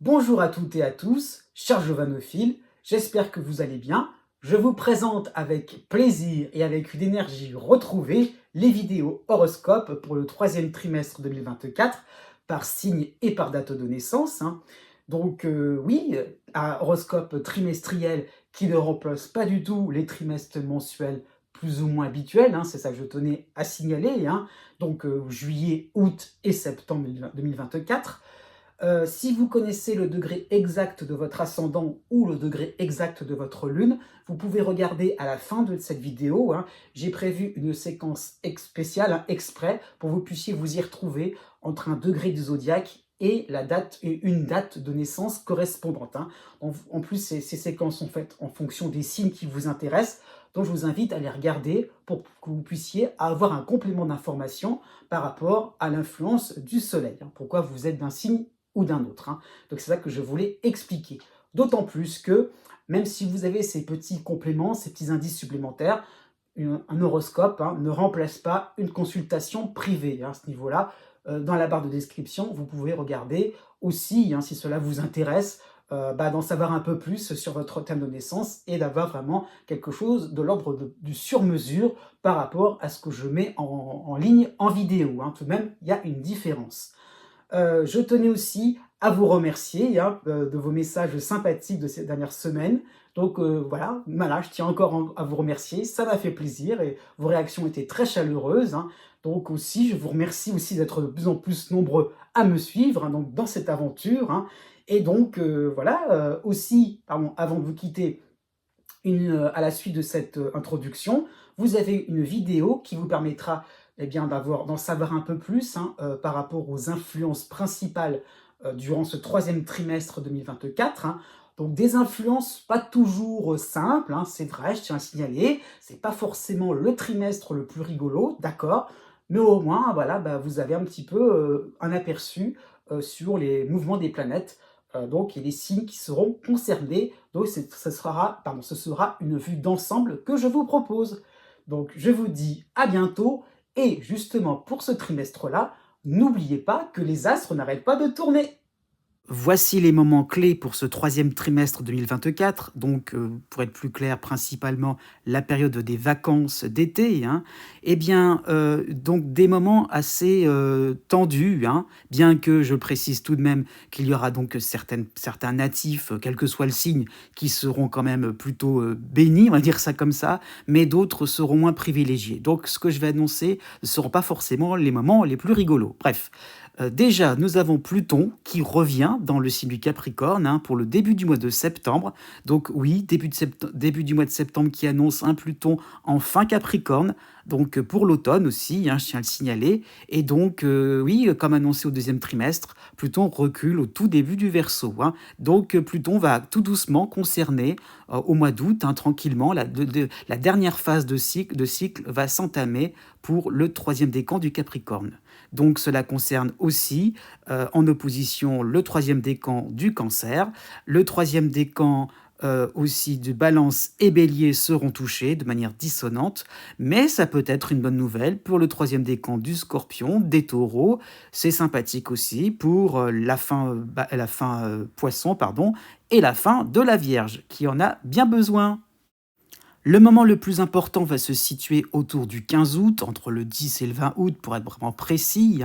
Bonjour à toutes et à tous, chers jovanophiles, j'espère que vous allez bien. Je vous présente avec plaisir et avec une énergie retrouvée les vidéos horoscopes pour le troisième trimestre 2024 par signe et par date de naissance. Donc oui, un horoscope trimestriel qui ne remplace pas du tout les trimestres mensuels plus ou moins habituels, c'est ça que je tenais à signaler. Donc juillet, août et septembre 2024. Si vous connaissez le degré exact de votre ascendant ou le degré exact de votre lune, vous pouvez regarder à la fin de cette vidéo. J'ai prévu une séquence spéciale, exprès, pour que vous puissiez vous y retrouver entre un degré du zodiaque et une date de naissance correspondante. En plus, ces séquences sont faites en fonction des signes qui vous intéressent. Donc, je vous invite à les regarder pour que vous puissiez avoir un complément d'information par rapport à l'influence du soleil. Pourquoi vous êtes d'un signe ou d'un autre. Donc c'est ça que je voulais expliquer. D'autant plus que, même si vous avez ces petits compléments, ces petits indices supplémentaires, un horoscope ne remplace pas une consultation privée à ce niveau-là. Dans la barre de description, vous pouvez regarder aussi, si cela vous intéresse, d'en savoir un peu plus sur votre thème de naissance et d'avoir vraiment quelque chose de l'ordre du sur-mesure par rapport à ce que je mets en ligne en vidéo. Tout de même, il y a une différence. Je tenais aussi à vous remercier de vos messages sympathiques de ces dernières semaines. Donc voilà, je tiens encore à vous remercier, ça m'a fait plaisir et vos réactions étaient très chaleureuses. Donc aussi, je vous remercie aussi d'être de plus en plus nombreux à me suivre donc dans cette aventure. Et donc voilà, aussi, avant de vous quitter, à la suite de cette introduction, vous avez une vidéo qui vous permettra d'en savoir un peu plus par rapport aux influences principales durant ce troisième trimestre 2024. Donc des influences pas toujours simples, c'est vrai, je tiens à signaler, c'est pas forcément le trimestre le plus rigolo, d'accord, mais au moins, voilà, vous avez un petit peu un aperçu sur les mouvements des planètes donc, il y a des signes qui seront concernés. Donc, ce sera une vue d'ensemble que je vous propose. Donc, je vous dis à bientôt. Et justement, pour ce trimestre-là, n'oubliez pas que les astres n'arrêtent pas de tourner. Voici les moments clés pour ce troisième trimestre 2024, donc pour être plus clair, principalement la période des vacances d'été. Donc des moments assez tendus, bien que je précise tout de même qu'il y aura donc certains natifs, quel que soit le signe, qui seront quand même plutôt bénis, on va dire ça comme ça, mais d'autres seront moins privilégiés. Donc ce que je vais annoncer ne seront pas forcément les moments les plus rigolos. Bref. Déjà, nous avons Pluton qui revient dans le signe du Capricorne pour le début du mois de septembre. Donc oui, début du mois de septembre qui annonce un Pluton en fin Capricorne. Donc pour l'automne aussi, je tiens à le signaler. Et donc oui, comme annoncé au deuxième trimestre, Pluton recule au tout début du Verseau. Donc Pluton va tout doucement concerner au mois d'août, tranquillement, la dernière phase de cycle va s'entamer pour le troisième décan du Capricorne. Donc cela concerne aussi en opposition le troisième décan du Cancer. Le troisième décan aussi du Balance et Bélier seront touchés de manière dissonante, mais ça peut être une bonne nouvelle pour le troisième décan du Scorpion, des Taureaux. C'est sympathique aussi pour la fin Poisson, et la fin de la Vierge, qui en a bien besoin. Le moment le plus important va se situer autour du 15 août, entre le 10 et le 20 août pour être vraiment précis,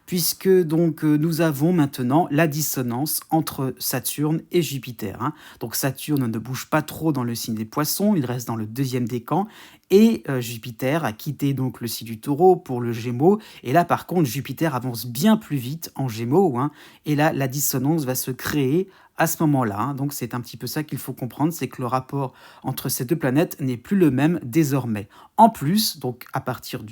puisque donc nous avons maintenant la dissonance entre Saturne et Jupiter. Donc Saturne ne bouge pas trop dans le signe des Poissons, il reste dans le deuxième décan, et Jupiter a quitté donc le signe du Taureau pour le Gémeaux, et là par contre Jupiter avance bien plus vite en Gémeaux, et là la dissonance va se créer à ce moment-là. Donc c'est un petit peu ça qu'il faut comprendre, c'est que le rapport entre ces deux planètes n'est plus le même désormais. En plus, donc à partir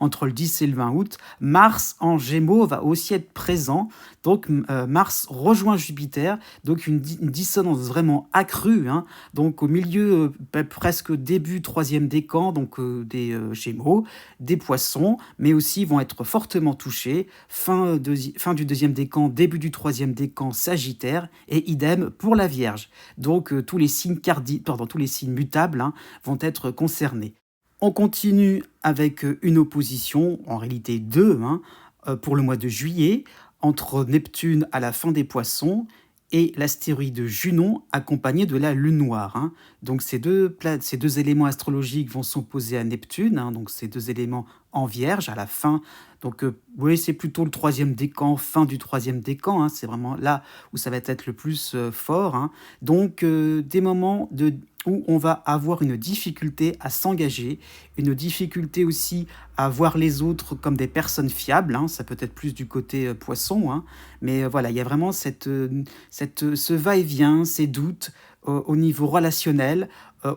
entre le 10 et le 20 août, Mars en Gémeaux va aussi être présent. Donc Mars rejoint Jupiter, donc une dissonance vraiment accrue. Donc au milieu, presque début troisième décan, donc des Gémeaux, des Poissons, mais aussi vont être fortement touchés. Fin du deuxième décan, début du troisième décan, Sagittaire, et idem pour la Vierge. Donc tous les signes mutables vont être concernés. On continue avec une opposition, en réalité deux, pour le mois de juillet, entre Neptune à la fin des Poissons et l'astéroïde Junon accompagné de la Lune noire, hein. Donc ces deux éléments astrologiques vont s'opposer à Neptune, hein, donc ces deux éléments en Vierge à la fin. Donc oui, c'est plutôt le troisième décan, fin du troisième décan, hein, c'est vraiment là où ça va être le plus fort, hein. Donc des moments où on va avoir une difficulté à s'engager, une difficulté aussi à voir les autres comme des personnes fiables, hein, ça peut être plus du côté poisson, hein, mais voilà, il y a vraiment ce va-et-vient, ces doutes au niveau relationnel,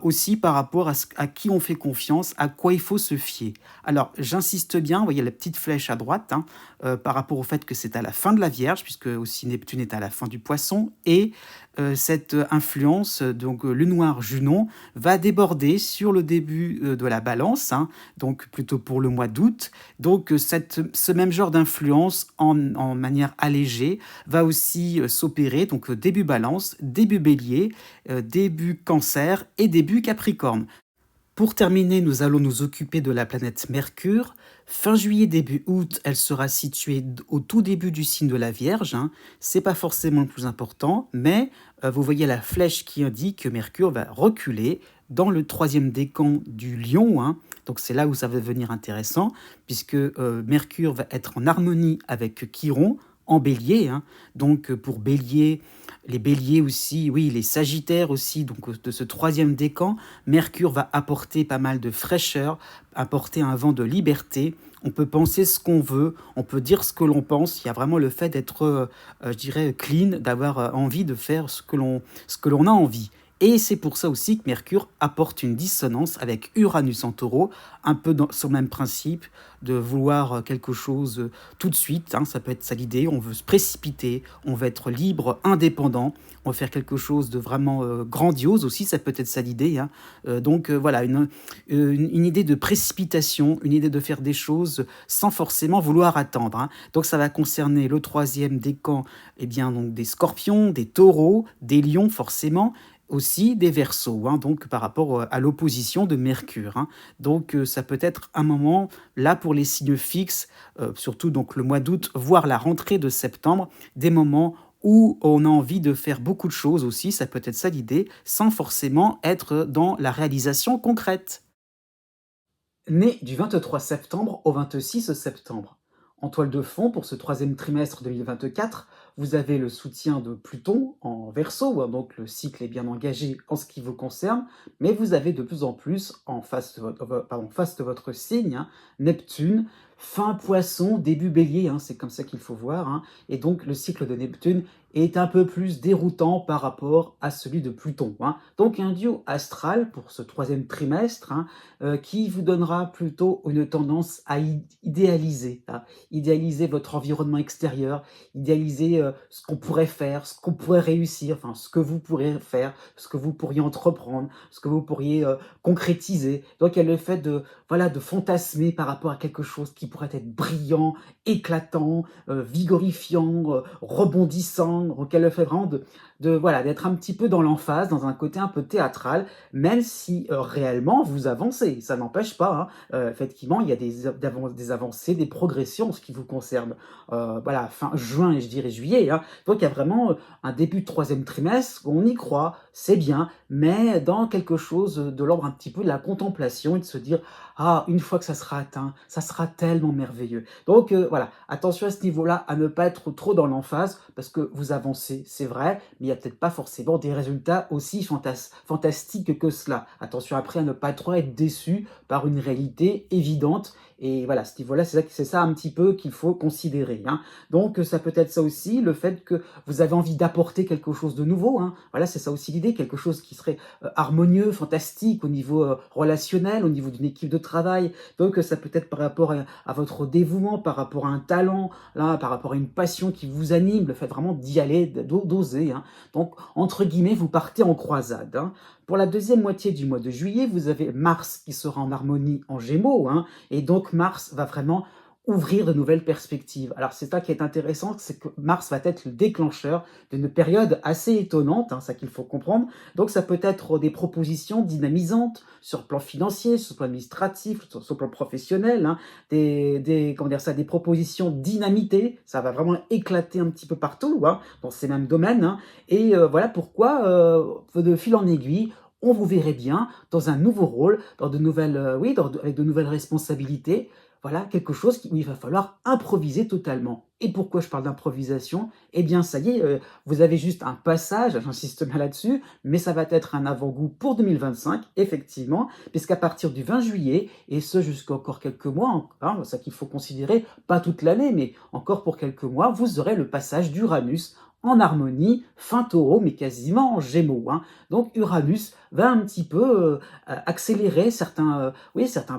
aussi par rapport à qui on fait confiance, à quoi il faut se fier. Alors, j'insiste bien, vous voyez la petite flèche à droite, hein, par rapport au fait que c'est à la fin de la Vierge, puisque aussi Neptune est à la fin du Poisson, et cette influence, donc le noir Junon, va déborder sur le début de la Balance, hein, donc plutôt pour le mois d'août. Donc ce même genre d'influence en manière allégée va aussi s'opérer, donc début Balance, début Bélier, début Cancer et début Capricorne. Pour terminer, nous allons nous occuper de la planète Mercure. Fin juillet, début août, elle sera située au tout début du signe de la Vierge, hein. C'est pas forcément le plus important, mais vous voyez la flèche qui indique que Mercure va reculer dans le troisième décan du Lion, hein. Donc c'est là où ça va devenir intéressant, puisque Mercure va être en harmonie avec Chiron, en Bélier, hein. Donc pour Bélier, les Béliers aussi, oui, les Sagittaires aussi, donc de ce troisième décan, Mercure va apporter pas mal de fraîcheur, apporter un vent de liberté. On peut penser ce qu'on veut, on peut dire ce que l'on pense. Il y a vraiment le fait d'être, je dirais, clean, d'avoir envie de faire ce que l'on a envie. Et c'est pour ça aussi que Mercure apporte une dissonance avec Uranus en Taureau, un peu sur le même principe de vouloir quelque chose tout de suite, hein, ça peut être ça l'idée, on veut se précipiter, on veut être libre, indépendant, on veut faire quelque chose de vraiment grandiose aussi, ça peut être ça l'idée, hein. Donc voilà, une idée de précipitation, une idée de faire des choses sans forcément vouloir attendre, hein. Donc ça va concerner le troisième décan, eh bien, donc des scorpions, des taureaux, des lions forcément, aussi des Verseaux, hein, donc par rapport à l'opposition de Mercure, hein. Donc ça peut être un moment là pour les signes fixes, surtout donc le mois d'août, voire la rentrée de septembre, des moments où on a envie de faire beaucoup de choses aussi, ça peut être ça l'idée, sans forcément être dans la réalisation concrète. Né du 23 septembre au 26 septembre. En toile de fond, pour ce troisième trimestre 2024, vous avez le soutien de Pluton en Verseau, hein, donc le cycle est bien engagé en ce qui vous concerne, mais vous avez de plus en plus en face de votre signe, hein, Neptune, fin Poisson, début Bélier, hein, c'est comme ça qu'il faut voir, hein, et donc le cycle de Neptune est un peu plus déroutant par rapport à celui de Pluton, hein. Donc un duo astral pour ce troisième trimestre, hein, qui vous donnera plutôt une tendance à idéaliser, hein, idéaliser votre environnement extérieur, idéaliser ce qu'on pourrait faire, ce qu'on pourrait réussir, enfin ce que vous pourrez faire, ce que vous pourriez entreprendre, ce que vous pourriez concrétiser. Donc il y a le fait de, voilà, de fantasmer par rapport à quelque chose qui pourrait être brillant, éclatant, vigorifiant, rebondissant. Donc il y a le fait vraiment voilà, d'être un petit peu dans l'emphase, dans un côté un peu théâtral, même si réellement vous avancez. Ça n'empêche pas, hein, effectivement, il y a des avancées, des progressions en ce qui vous concerne. Voilà, fin juin et je dirais juillet, hein. Donc il y a vraiment un début de troisième trimestre, on y croit, c'est bien, mais dans quelque chose de l'ordre un petit peu de la contemplation et de se dire ah, une fois que ça sera atteint, ça sera tellement merveilleux. Donc voilà, attention à ce niveau-là, à ne pas être trop dans l'emphase, parce que vous avancez, c'est vrai, mais il n'y a peut-être pas forcément des résultats aussi fantastiques que cela. Attention après à ne pas trop être déçu par une réalité évidente. Et voilà, ce niveau-là, c'est ça un petit peu qu'il faut considérer, hein. Donc ça peut être ça aussi, le fait que vous avez envie d'apporter quelque chose de nouveau, hein. Voilà, c'est ça aussi l'idée, quelque chose qui serait harmonieux, fantastique au niveau relationnel, au niveau d'une équipe de travail. Donc ça peut être par rapport à votre dévouement, par rapport à un talent, là, par rapport à une passion qui vous anime, le fait vraiment d'y aller, d'oser, hein. Donc entre guillemets, vous partez en croisade, hein. Pour la deuxième moitié du mois de juillet, vous avez Mars qui sera en harmonie en Gémeaux, hein, et donc Mars va vraiment ouvrir de nouvelles perspectives. Alors c'est ça qui est intéressant, c'est que Mars va être le déclencheur d'une période assez étonnante, hein, ça qu'il faut comprendre. Donc ça peut être des propositions dynamisantes sur le plan financier, sur le plan administratif, sur le plan professionnel, hein, comment dire ça, des propositions dynamitées, ça va vraiment éclater un petit peu partout, hein, dans ces mêmes domaines. Hein. Et voilà pourquoi, de fil en aiguille, on vous verrait bien dans un nouveau rôle, dans de nouvelles, oui, avec de nouvelles responsabilités. Voilà, quelque chose où il va falloir improviser totalement. Et pourquoi je parle d'improvisation? Eh bien, ça y est, vous avez juste un passage, j'insiste bien là-dessus, mais ça va être un avant-goût pour 2025, effectivement, puisqu'à partir du 20 juillet, et ce jusqu'à encore quelques mois, hein, ça qu'il faut considérer, pas toute l'année, mais encore pour quelques mois, vous aurez le passage d'Uranus en harmonie, fin taureau, mais quasiment en gémeaux. Hein. Donc Uranus va un petit peu accélérer certains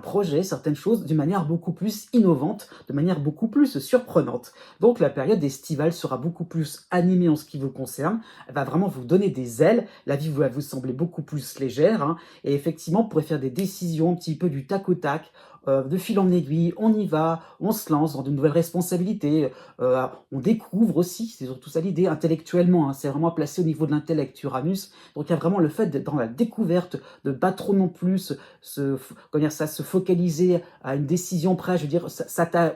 projets, certaines choses d'une manière beaucoup plus innovante, de manière beaucoup plus surprenante. Donc la période estivale sera beaucoup plus animée en ce qui vous concerne, elle va vraiment vous donner des ailes, la vie va vous sembler beaucoup plus légère, hein, et effectivement vous pourrez faire des décisions un petit peu du tac au tac, de fil en aiguille, on y va, on se lance dans de nouvelles responsabilités, on découvre aussi, c'est surtout ça l'idée, intellectuellement, hein, c'est vraiment placé au niveau de l'intellect, Uranus, donc il y a vraiment le fait d'être dans la découverte, de pas trop non plus comment dire ça, se focaliser à une décision près, je veux dire,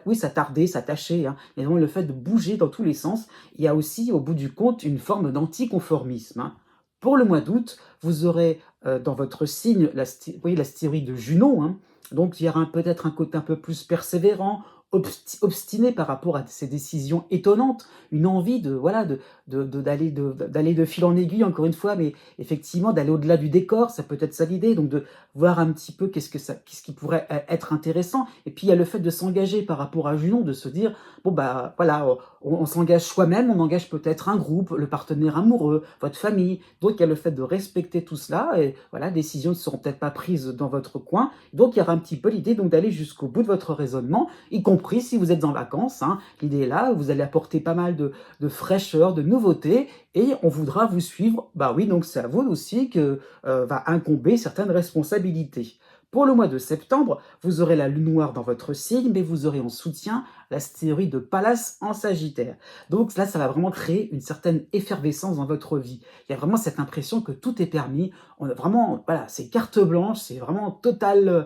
oui, s'attarder, s'attacher, hein, mais vraiment le fait de bouger dans tous les sens. Il y a aussi, au bout du compte, une forme d'anticonformisme. Hein. Pour le mois d'août, vous aurez dans votre signe la stéroïde de Junon, hein, donc il y aura peut-être un côté un peu plus persévérant, obstiné par rapport à ces décisions étonnantes, une envie d'aller de fil en aiguille, encore une fois, mais effectivement d'aller au-delà du décor, ça peut être ça l'idée, donc de voir un petit peu qu'est-ce qui pourrait être intéressant. Et puis il y a le fait de s'engager par rapport à Junon, de se dire, bon bah voilà, on s'engage soi-même, on engage peut-être un groupe, le partenaire amoureux, votre famille, donc il y a le fait de respecter tout cela, et voilà, les décisions ne seront peut-être pas prises dans votre coin, donc il y aura un petit peu l'idée donc d'aller jusqu'au bout de votre raisonnement, y compris si vous êtes en vacances, hein, l'idée est là, vous allez apporter pas mal de fraîcheur, de nouveautés, et on voudra vous suivre, bah oui, donc c'est à vous aussi que va incomber certaines responsabilités. Pour le mois de septembre, vous aurez la lune noire dans votre signe, mais vous aurez en soutien la théorie de Pallas en Sagittaire. Donc là, ça va vraiment créer une certaine effervescence dans votre vie. Il y a vraiment cette impression que tout est permis. On a vraiment, voilà, c'est carte blanche, c'est vraiment totale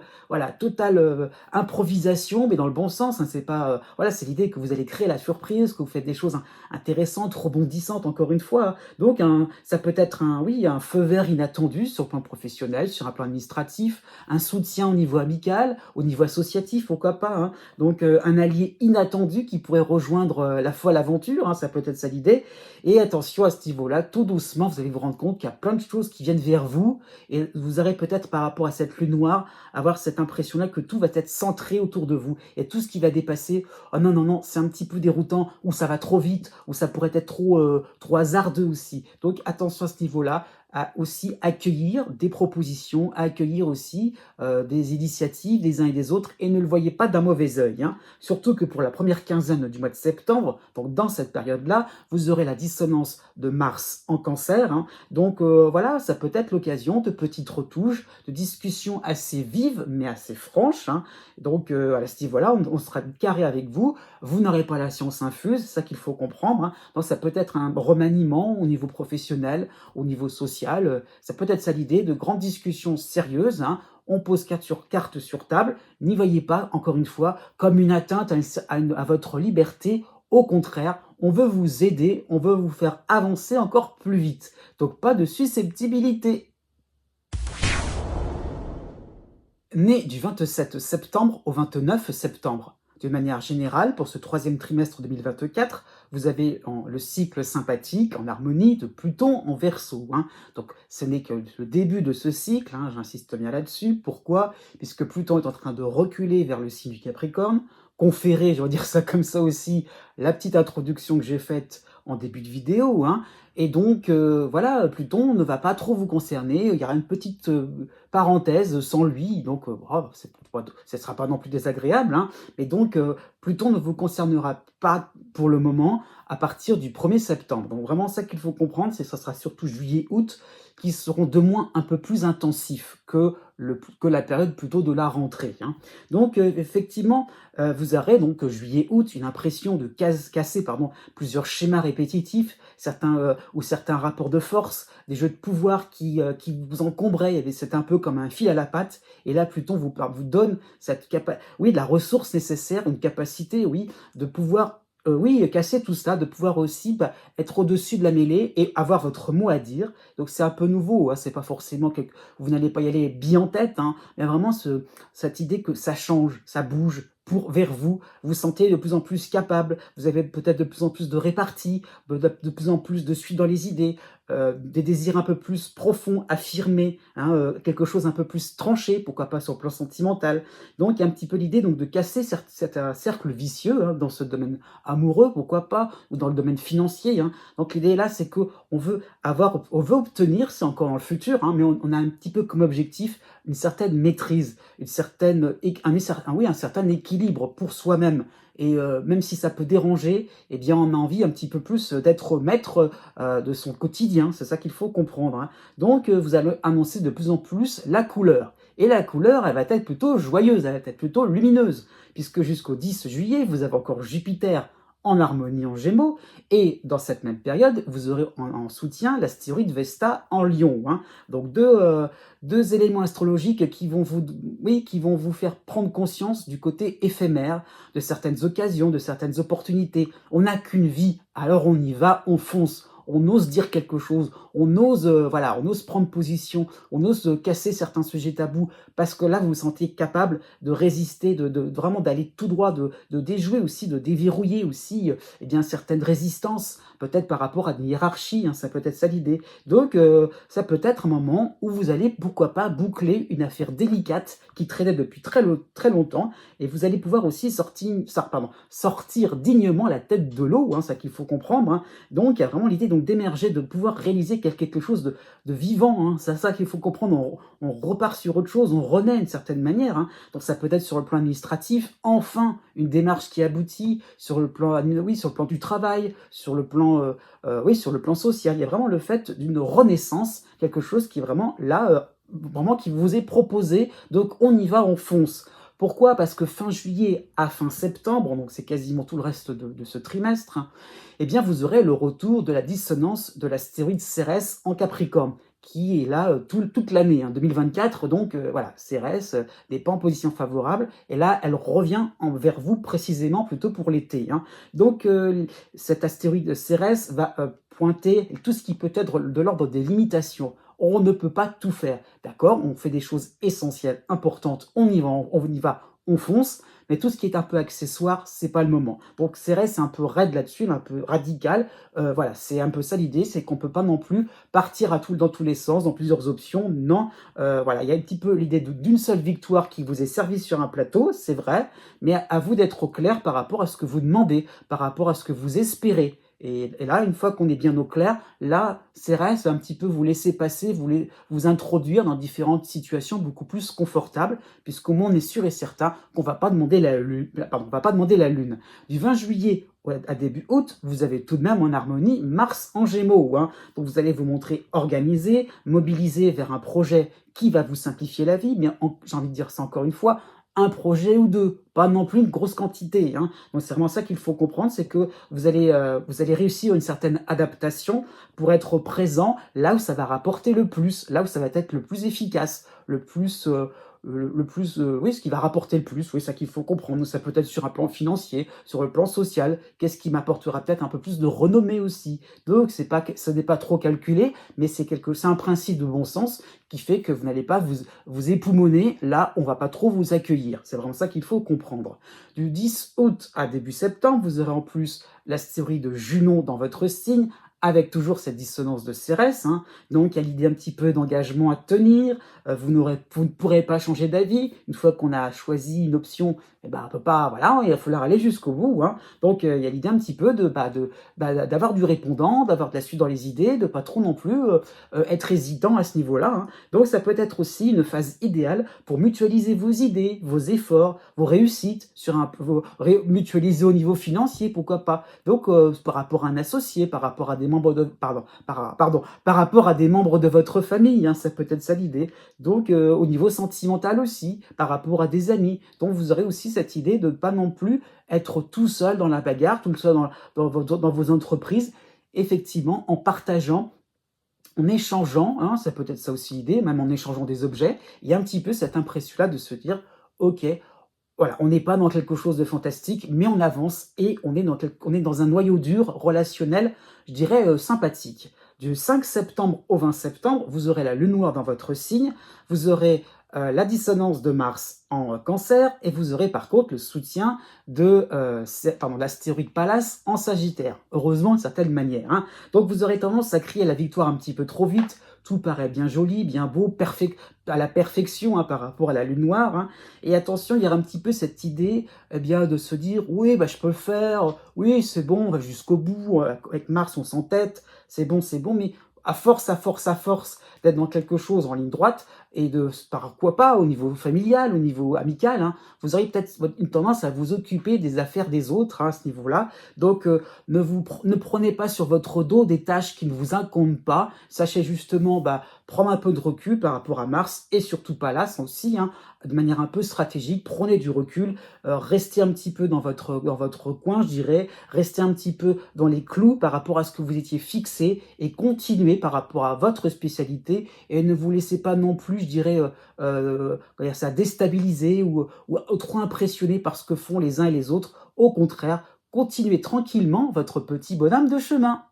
improvisation, mais dans le bon sens. Hein, c'est pas, voilà, c'est l'idée que vous allez créer la surprise, que vous faites des choses intéressantes, rebondissantes, encore une fois. Donc, ça peut être un feu vert inattendu sur le plan professionnel, sur un plan administratif, un soutien au niveau amical, au niveau associatif, pourquoi pas. Hein. Donc, un allié inattendu qui pourrait rejoindre la folle aventure, hein, ça peut être ça l'idée. Et attention à ce niveau-là, tout doucement, vous allez vous rendre compte qu'il y a plein de choses qui viennent vers vous, et vous aurez peut-être par rapport à cette lune noire, avoir cette impression-là que tout va être centré autour de vous, et tout ce qui va dépasser, oh non, non, non, c'est un petit peu déroutant, ou ça va trop vite, ou ça pourrait être trop hasardeux aussi. Donc attention à ce niveau-là, à aussi accueillir des propositions, à accueillir aussi des initiatives des uns et des autres, et ne le voyez pas d'un mauvais œil. Hein. Surtout que pour la première quinzaine du mois de septembre, donc dans cette période-là, vous aurez la dissonance de Mars en Cancer. Hein. Donc voilà, ça peut être l'occasion de petites retouches, de discussions assez vives, mais assez franches. Hein. Donc à ce niveau-là, on sera carré avec vous. Vous n'aurez pas la science infuse, c'est ça qu'il faut comprendre. Hein. Donc ça peut être un remaniement au niveau professionnel, au niveau social. Ça peut être ça l'idée de grandes discussions sérieuses. Hein. On pose carte sur table. N'y voyez pas, encore une fois, comme une atteinte à votre liberté. Au contraire, on veut vous aider, on veut vous faire avancer encore plus vite. Donc pas de susceptibilité. Né du 27 septembre au 29 septembre. De manière générale, pour ce troisième trimestre 2024, vous avez le cycle sympathique en harmonie de Pluton en Verseau. Hein. Donc ce n'est que le début de ce cycle, hein, j'insiste bien là-dessus. Pourquoi? Puisque Pluton est en train de reculer vers le signe du Capricorne, conférer, je vais dire ça comme ça aussi, la petite introduction que j'ai faite en début de vidéo. Hein. Et donc, voilà, Pluton ne va pas trop vous concerner. Il y aura une petite parenthèse sans lui, donc ce ne sera pas non plus désagréable. Hein. Mais donc, Pluton ne vous concernera pas pour le moment à partir du 1er septembre. Donc vraiment, ça qu'il faut comprendre, c'est que ce sera surtout juillet-août qui seront de moins un peu plus intensifs que la période plutôt de la rentrée, hein. Donc effectivement, vous aurez donc juillet-août une impression de casser pardon, plusieurs schémas répétitifs, certains rapports de force, des jeux de pouvoir qui vous encombraient, c'est un peu comme un fil à la patte, et là Pluton vous donne oui, de la ressource nécessaire, une capacité, oui, de pouvoir oui, casser tout ça, de pouvoir aussi être au-dessus de la mêlée et avoir votre mot à dire. Donc c'est un peu nouveau, hein, c'est pas forcément que vous n'allez pas y aller bien en tête, hein, mais vraiment cette idée que ça change, ça bouge vers vous, vous sentez de plus en plus capable, vous avez peut-être de plus en plus de répartie, de plus en plus de suite dans les idées, des désirs un peu plus profonds, affirmés, hein, quelque chose un peu plus tranché, pourquoi pas sur le plan sentimental. Donc il y a un petit peu l'idée donc de casser cet cercle vicieux, hein, dans ce domaine amoureux, pourquoi pas, ou dans le domaine financier, hein. Donc l'idée là, c'est qu'on veut obtenir, c'est encore dans le futur, hein, mais on a un petit peu comme objectif une certaine maîtrise, un certain équilibre pour soi-même. Et même si ça peut déranger, eh bien on a envie un petit peu plus d'être maître de son quotidien, c'est ça qu'il faut comprendre, hein. Donc vous allez annoncer de plus en plus la couleur. Et la couleur, elle va être plutôt joyeuse, elle va être plutôt lumineuse, puisque jusqu'au 10 juillet, vous avez encore Jupiter en harmonie en Gémeaux, et dans cette même période, vous aurez en soutien l'astéroïde Vesta en Lion, hein. Donc deux éléments astrologiques qui vont vous faire prendre conscience du côté éphémère de certaines occasions, de certaines opportunités. On n'a qu'une vie, alors on y va, on fonce. On ose dire quelque chose, on ose prendre position, on ose casser certains sujets tabous, parce que là, vous vous sentez capable de résister, vraiment d'aller tout droit, de déjouer aussi, de déverrouiller aussi eh bien, certaines résistances, peut-être par rapport à une hiérarchie, hein, ça peut être ça l'idée. Donc, ça peut être un moment où vous allez, pourquoi pas, boucler une affaire délicate qui traînait depuis très longtemps, et vous allez pouvoir aussi sortir dignement la tête de l'eau, hein, ça qu'il faut comprendre, hein. Donc, il y a vraiment l'idée d'émerger, de pouvoir réaliser quelque chose de vivant, hein. C'est ça qu'il faut comprendre. On repart sur autre chose, on renaît d'une certaine manière, hein. Donc, ça peut être sur le plan administratif, enfin, une démarche qui aboutit, sur le plan du travail, sur le plan social. Il y a vraiment le fait d'une renaissance, quelque chose qui est vraiment là, vraiment qui vous est proposé. Donc, on y va, on fonce. Pourquoi? Parce que fin juillet à fin septembre, donc c'est quasiment tout le reste de ce trimestre, hein, eh bien vous aurez le retour de la dissonance de l'astéroïde Cérès en Capricorne, qui est là toute l'année, hein, 2024. Donc voilà, Cérès n'est pas en position favorable, et là elle revient vers vous précisément plutôt pour l'été, hein. Donc cet astéroïde Cérès va pointer tout ce qui peut être de l'ordre des limitations. On ne peut pas tout faire, d'accord? On fait des choses essentielles, importantes, on y va, on fonce, mais tout ce qui est un peu accessoire, c'est pas le moment. Donc Cérès, c'est un peu raide là-dessus, un peu radical. Voilà, c'est un peu ça l'idée, c'est qu'on peut pas non plus partir dans tous les sens, dans plusieurs options. Non, voilà, il y a un petit peu l'idée d'une seule victoire qui vous est servie sur un plateau, c'est vrai, mais à vous d'être au clair par rapport à ce que vous demandez, par rapport à ce que vous espérez. Et là, une fois qu'on est bien au clair, là, Cérès va un petit peu vous laisser passer, vous introduire dans différentes situations beaucoup plus confortables, puisqu'au moins on est sûr et certain qu'on ne va pas demander la Lune. Du 20 juillet à début août, vous avez tout de même en harmonie Mars en Gémeaux, hein. Donc vous allez vous montrer organisé, mobilisé vers un projet qui va vous simplifier la vie, mais j'ai envie de dire ça encore une fois, un projet ou deux, pas non plus une grosse quantité, hein. Donc c'est vraiment ça qu'il faut comprendre, c'est que vous allez réussir une certaine adaptation pour être présent là où ça va rapporter le plus, là où ça va être le plus efficace, oui, ce qui va rapporter le plus, oui, ça qu'il faut comprendre. Ça peut être sur un plan financier, sur le plan social, qu'est-ce qui m'apportera peut-être un peu plus de renommée aussi. Donc, ce n'est pas trop calculé, mais c'est un principe de bon sens qui fait que vous n'allez pas vous époumoner là, on va pas trop vous accueillir. C'est vraiment ça qu'il faut comprendre. Du 10 août à début septembre, vous aurez en plus l'astéroïde Junon dans votre signe, avec toujours cette dissonance de Cérès, hein. Donc il y a l'idée un petit peu d'engagement à tenir, vous ne pourrez pas changer d'avis, une fois qu'on a choisi une option, eh ben, on peut pas, voilà, il va falloir aller jusqu'au bout, hein. Donc il y a l'idée un petit peu d'avoir du répondant, d'avoir de la suite dans les idées, de pas trop non plus être hésitant à ce niveau-là, hein. Donc ça peut être aussi une phase idéale pour mutualiser vos idées, vos efforts, vos réussites, mutualiser au niveau financier, pourquoi pas. Donc par rapport à un associé, par rapport à des membres de par rapport à des membres de votre famille, hein, ça peut être ça l'idée. Donc au niveau sentimental aussi, par rapport à des amis. Donc vous aurez aussi cette idée de ne pas non plus être tout seul dans la bagarre, tout seul dans vos entreprises, effectivement en partageant, en échangeant, hein, ça peut être ça aussi l'idée, même en échangeant des objets, il y a un petit peu cette impression-là de se dire: «OK, voilà, on n'est pas dans quelque chose de fantastique, mais on avance et on est dans un noyau dur relationnel, je dirais, sympathique». Du 5 septembre au 20 septembre, vous aurez la lune noire dans votre signe, vous aurez, la dissonance de Mars en, Cancer et vous aurez par contre le soutien de, l'astéroïde Pallas en Sagittaire. Heureusement d'une certaine manière, hein. Donc vous aurez tendance à crier la victoire un petit peu trop vite, tout paraît bien joli, bien beau, à la perfection, hein, par rapport à la lune noire, hein. Et attention, il y aura un petit peu cette idée, eh bien, de se dire: «Oui, bah, je peux le faire, oui, c'est bon, on va jusqu'au bout, avec Mars, on s'entête, c'est bon», mais à force d'être dans quelque chose en ligne droite et de pourquoi pas au niveau familial, au niveau amical, hein, vous aurez peut-être une tendance à vous occuper des affaires des autres, hein, à ce niveau-là. Donc ne prenez pas sur votre dos des tâches qui ne vous incombent pas. Sachez justement, bah, prendre un peu de recul par rapport à Mars et surtout Pallas aussi, hein, de manière un peu stratégique. Prenez du recul, restez un petit peu dans votre coin, je dirais, restez un petit peu dans les clous par rapport à ce que vous étiez fixé et continuez par rapport à votre spécialité et ne vous laissez pas non plus, je dirais, comment dire ça, déstabiliser ou trop impressionner par ce que font les uns et les autres. Au contraire, continuez tranquillement votre petit bonhomme de chemin.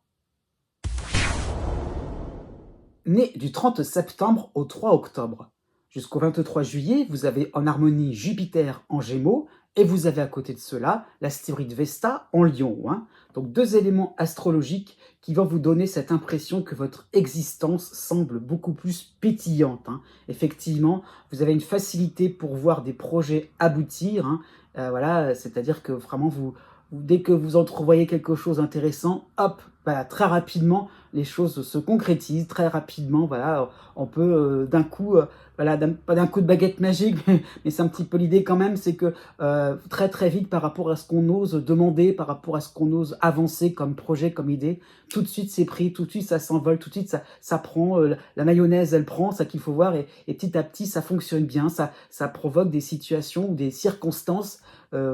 Né du 30 septembre au 3 octobre. Jusqu'au 23 juillet, vous avez en harmonie Jupiter en Gémeaux et vous avez à côté de cela l'astéroïde Vesta en Lion, hein. Donc deux éléments astrologiques qui vont vous donner cette impression que votre existence semble beaucoup plus pétillante, hein. Effectivement, vous avez une facilité pour voir des projets aboutir, hein. Voilà, c'est-à-dire que vraiment dès que vous entrevoyez quelque chose d'intéressant, hop, voilà, très rapidement, les choses se concrétisent très rapidement. Voilà, on peut d'un coup, voilà, pas d'un coup de baguette magique, mais c'est un petit peu l'idée quand même, c'est que très très vite par rapport à ce qu'on ose demander, par rapport à ce qu'on ose avancer comme projet, comme idée, tout de suite c'est pris, tout de suite ça s'envole, tout de suite ça prend, la mayonnaise elle prend, ça qu'il faut voir, et petit à petit ça fonctionne bien, ça provoque des situations ou des circonstances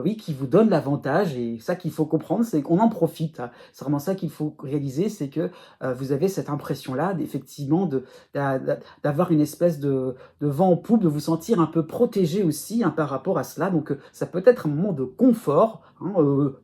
oui, qui vous donnent l'avantage, et ça qu'il faut comprendre, c'est qu'on en profite, hein. C'est vraiment ça qu'il faut réaliser, c'est que vous avez cette impression-là, effectivement, d'avoir une espèce de vent en poupe, de vous sentir un peu protégé aussi, hein, par rapport à cela. Donc, ça peut être un moment de confort, hein,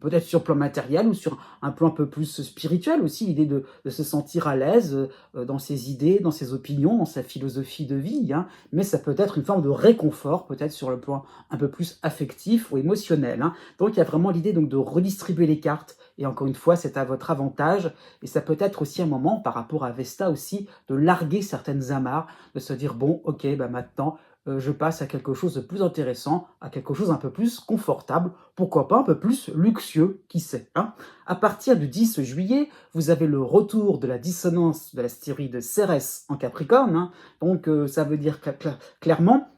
peut-être sur le plan matériel ou sur un plan un peu plus spirituel aussi, l'idée de se sentir à l'aise dans ses idées, dans ses opinions, dans sa philosophie de vie, hein. Mais ça peut être une forme de réconfort, peut-être sur le plan un peu plus affectif ou émotionnel, hein. Donc, il y a vraiment l'idée donc de redistribuer les cartes. Et encore une fois, c'est à votre avantage. Et ça peut être aussi un moment, par rapport à Vesta aussi, de larguer certaines amarres, de se dire, bon, ok, bah maintenant, je passe à quelque chose de plus intéressant, à quelque chose un peu plus confortable, pourquoi pas un peu plus luxueux, qui sait, hein. À partir du 10 juillet, vous avez le retour de la dissonance de l'astéroïde Cérès en Capricorne, hein. Donc ça veut dire clairement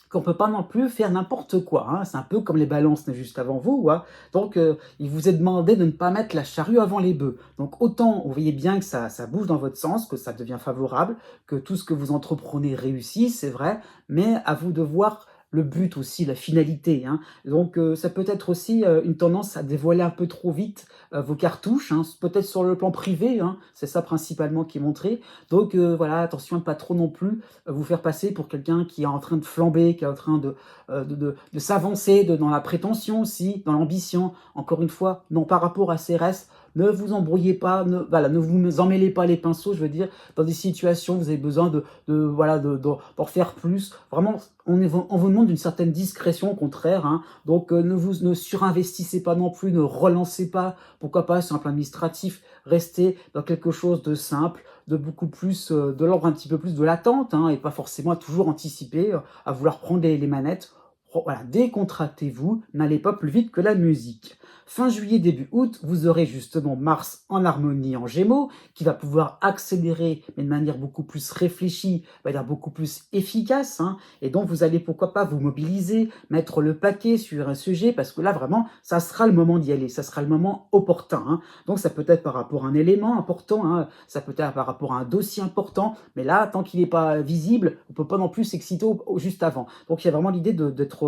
qu'on ne peut pas non plus faire n'importe quoi, hein. C'est un peu comme les balances juste avant vous, hein. Donc, il vous est demandé de ne pas mettre la charrue avant les bœufs. Donc, autant vous voyez bien que ça bouge dans votre sens, que ça devient favorable, que tout ce que vous entreprenez réussit, c'est vrai, mais à vous de voir le but aussi, la finalité, hein. Donc, ça peut être aussi une tendance à dévoiler un peu trop vite vos cartouches, hein, peut-être sur le plan privé, hein, c'est ça principalement qui est montré. Donc, voilà, attention à ne pas trop non plus vous faire passer pour quelqu'un qui est en train de flamber, qui est en train de s'avancer, dans la prétention aussi, dans l'ambition. Encore une fois, non, par rapport à CRS, ne vous embrouillez pas, ne vous emmêlez pas les pinceaux, je veux dire, dans des situations où vous avez besoin d'en faire plus. Vraiment, on vous demande une certaine discrétion, au contraire, hein. Donc, ne surinvestissez pas non plus, ne relancez pas, pourquoi pas sur un plan administratif, restez dans quelque chose de simple, de beaucoup plus, de l'ordre un petit peu plus de l'attente, hein, et pas forcément à toujours anticiper, à vouloir prendre les manettes. Voilà, décontractez-vous, n'allez pas plus vite que la musique. Fin juillet, début août, vous aurez justement Mars en harmonie en Gémeaux, qui va pouvoir accélérer, mais de manière beaucoup plus réfléchie, on va dire beaucoup plus efficace, hein, et donc vous allez pourquoi pas vous mobiliser, mettre le paquet sur un sujet, parce que là vraiment, ça sera le moment d'y aller, ça sera le moment opportun, hein. Donc ça peut être par rapport à un élément important, hein, ça peut être par rapport à un dossier important, mais là, tant qu'il n'est pas visible, on ne peut pas non plus s'exciter juste avant. Donc il y a vraiment l'idée d'être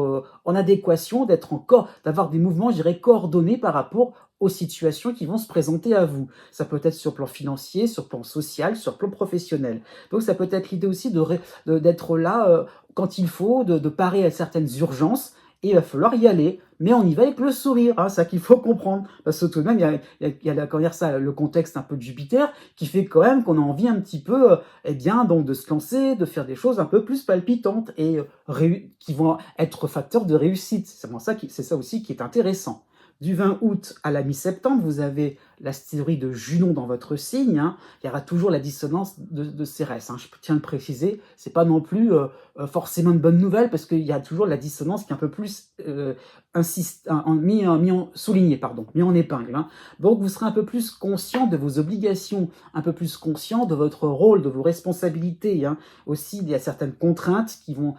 en adéquation, d'avoir des mouvements, je dirais, coordonnés par rapport aux situations qui vont se présenter à vous. Ça peut être sur le plan financier, sur le plan social, sur le plan professionnel. Donc ça peut être l'idée aussi d'être là quand il faut, de parer à certaines urgences, et il va falloir y aller. Mais on y va avec le sourire, hein, c'est ça qu'il faut comprendre. Parce que tout de même, il y a comment dire ça, le contexte un peu de Jupiter qui fait quand même qu'on a envie un petit peu eh bien, donc de se lancer, de faire des choses un peu plus palpitantes et qui vont être facteurs de réussite. C'est ça aussi qui est intéressant. Du 20 août à la mi-septembre, vous avez l'astéroïde de Junon dans votre signe, hein. Il y aura toujours la dissonance de Cérès, hein. Je tiens à le préciser, c'est pas non plus forcément une bonne nouvelle parce qu'il y a toujours la dissonance qui est un peu plus souligné, mis en épingle, hein. Donc vous serez un peu plus conscient de vos obligations, un peu plus conscient de votre rôle, de vos responsabilités, hein. Aussi, il y a certaines contraintes qui vont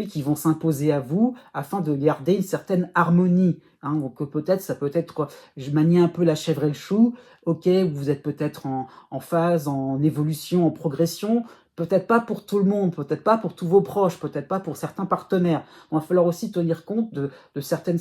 qui vont s'imposer à vous afin de garder une certaine harmonie, hein. Donc peut-être, ça peut être, je manie un peu la chèvre et le chou, ok, vous êtes peut-être en phase, en évolution, en progression, peut-être pas pour tout le monde, peut-être pas pour tous vos proches, peut-être pas pour certains partenaires. Il va falloir aussi tenir compte de certaines,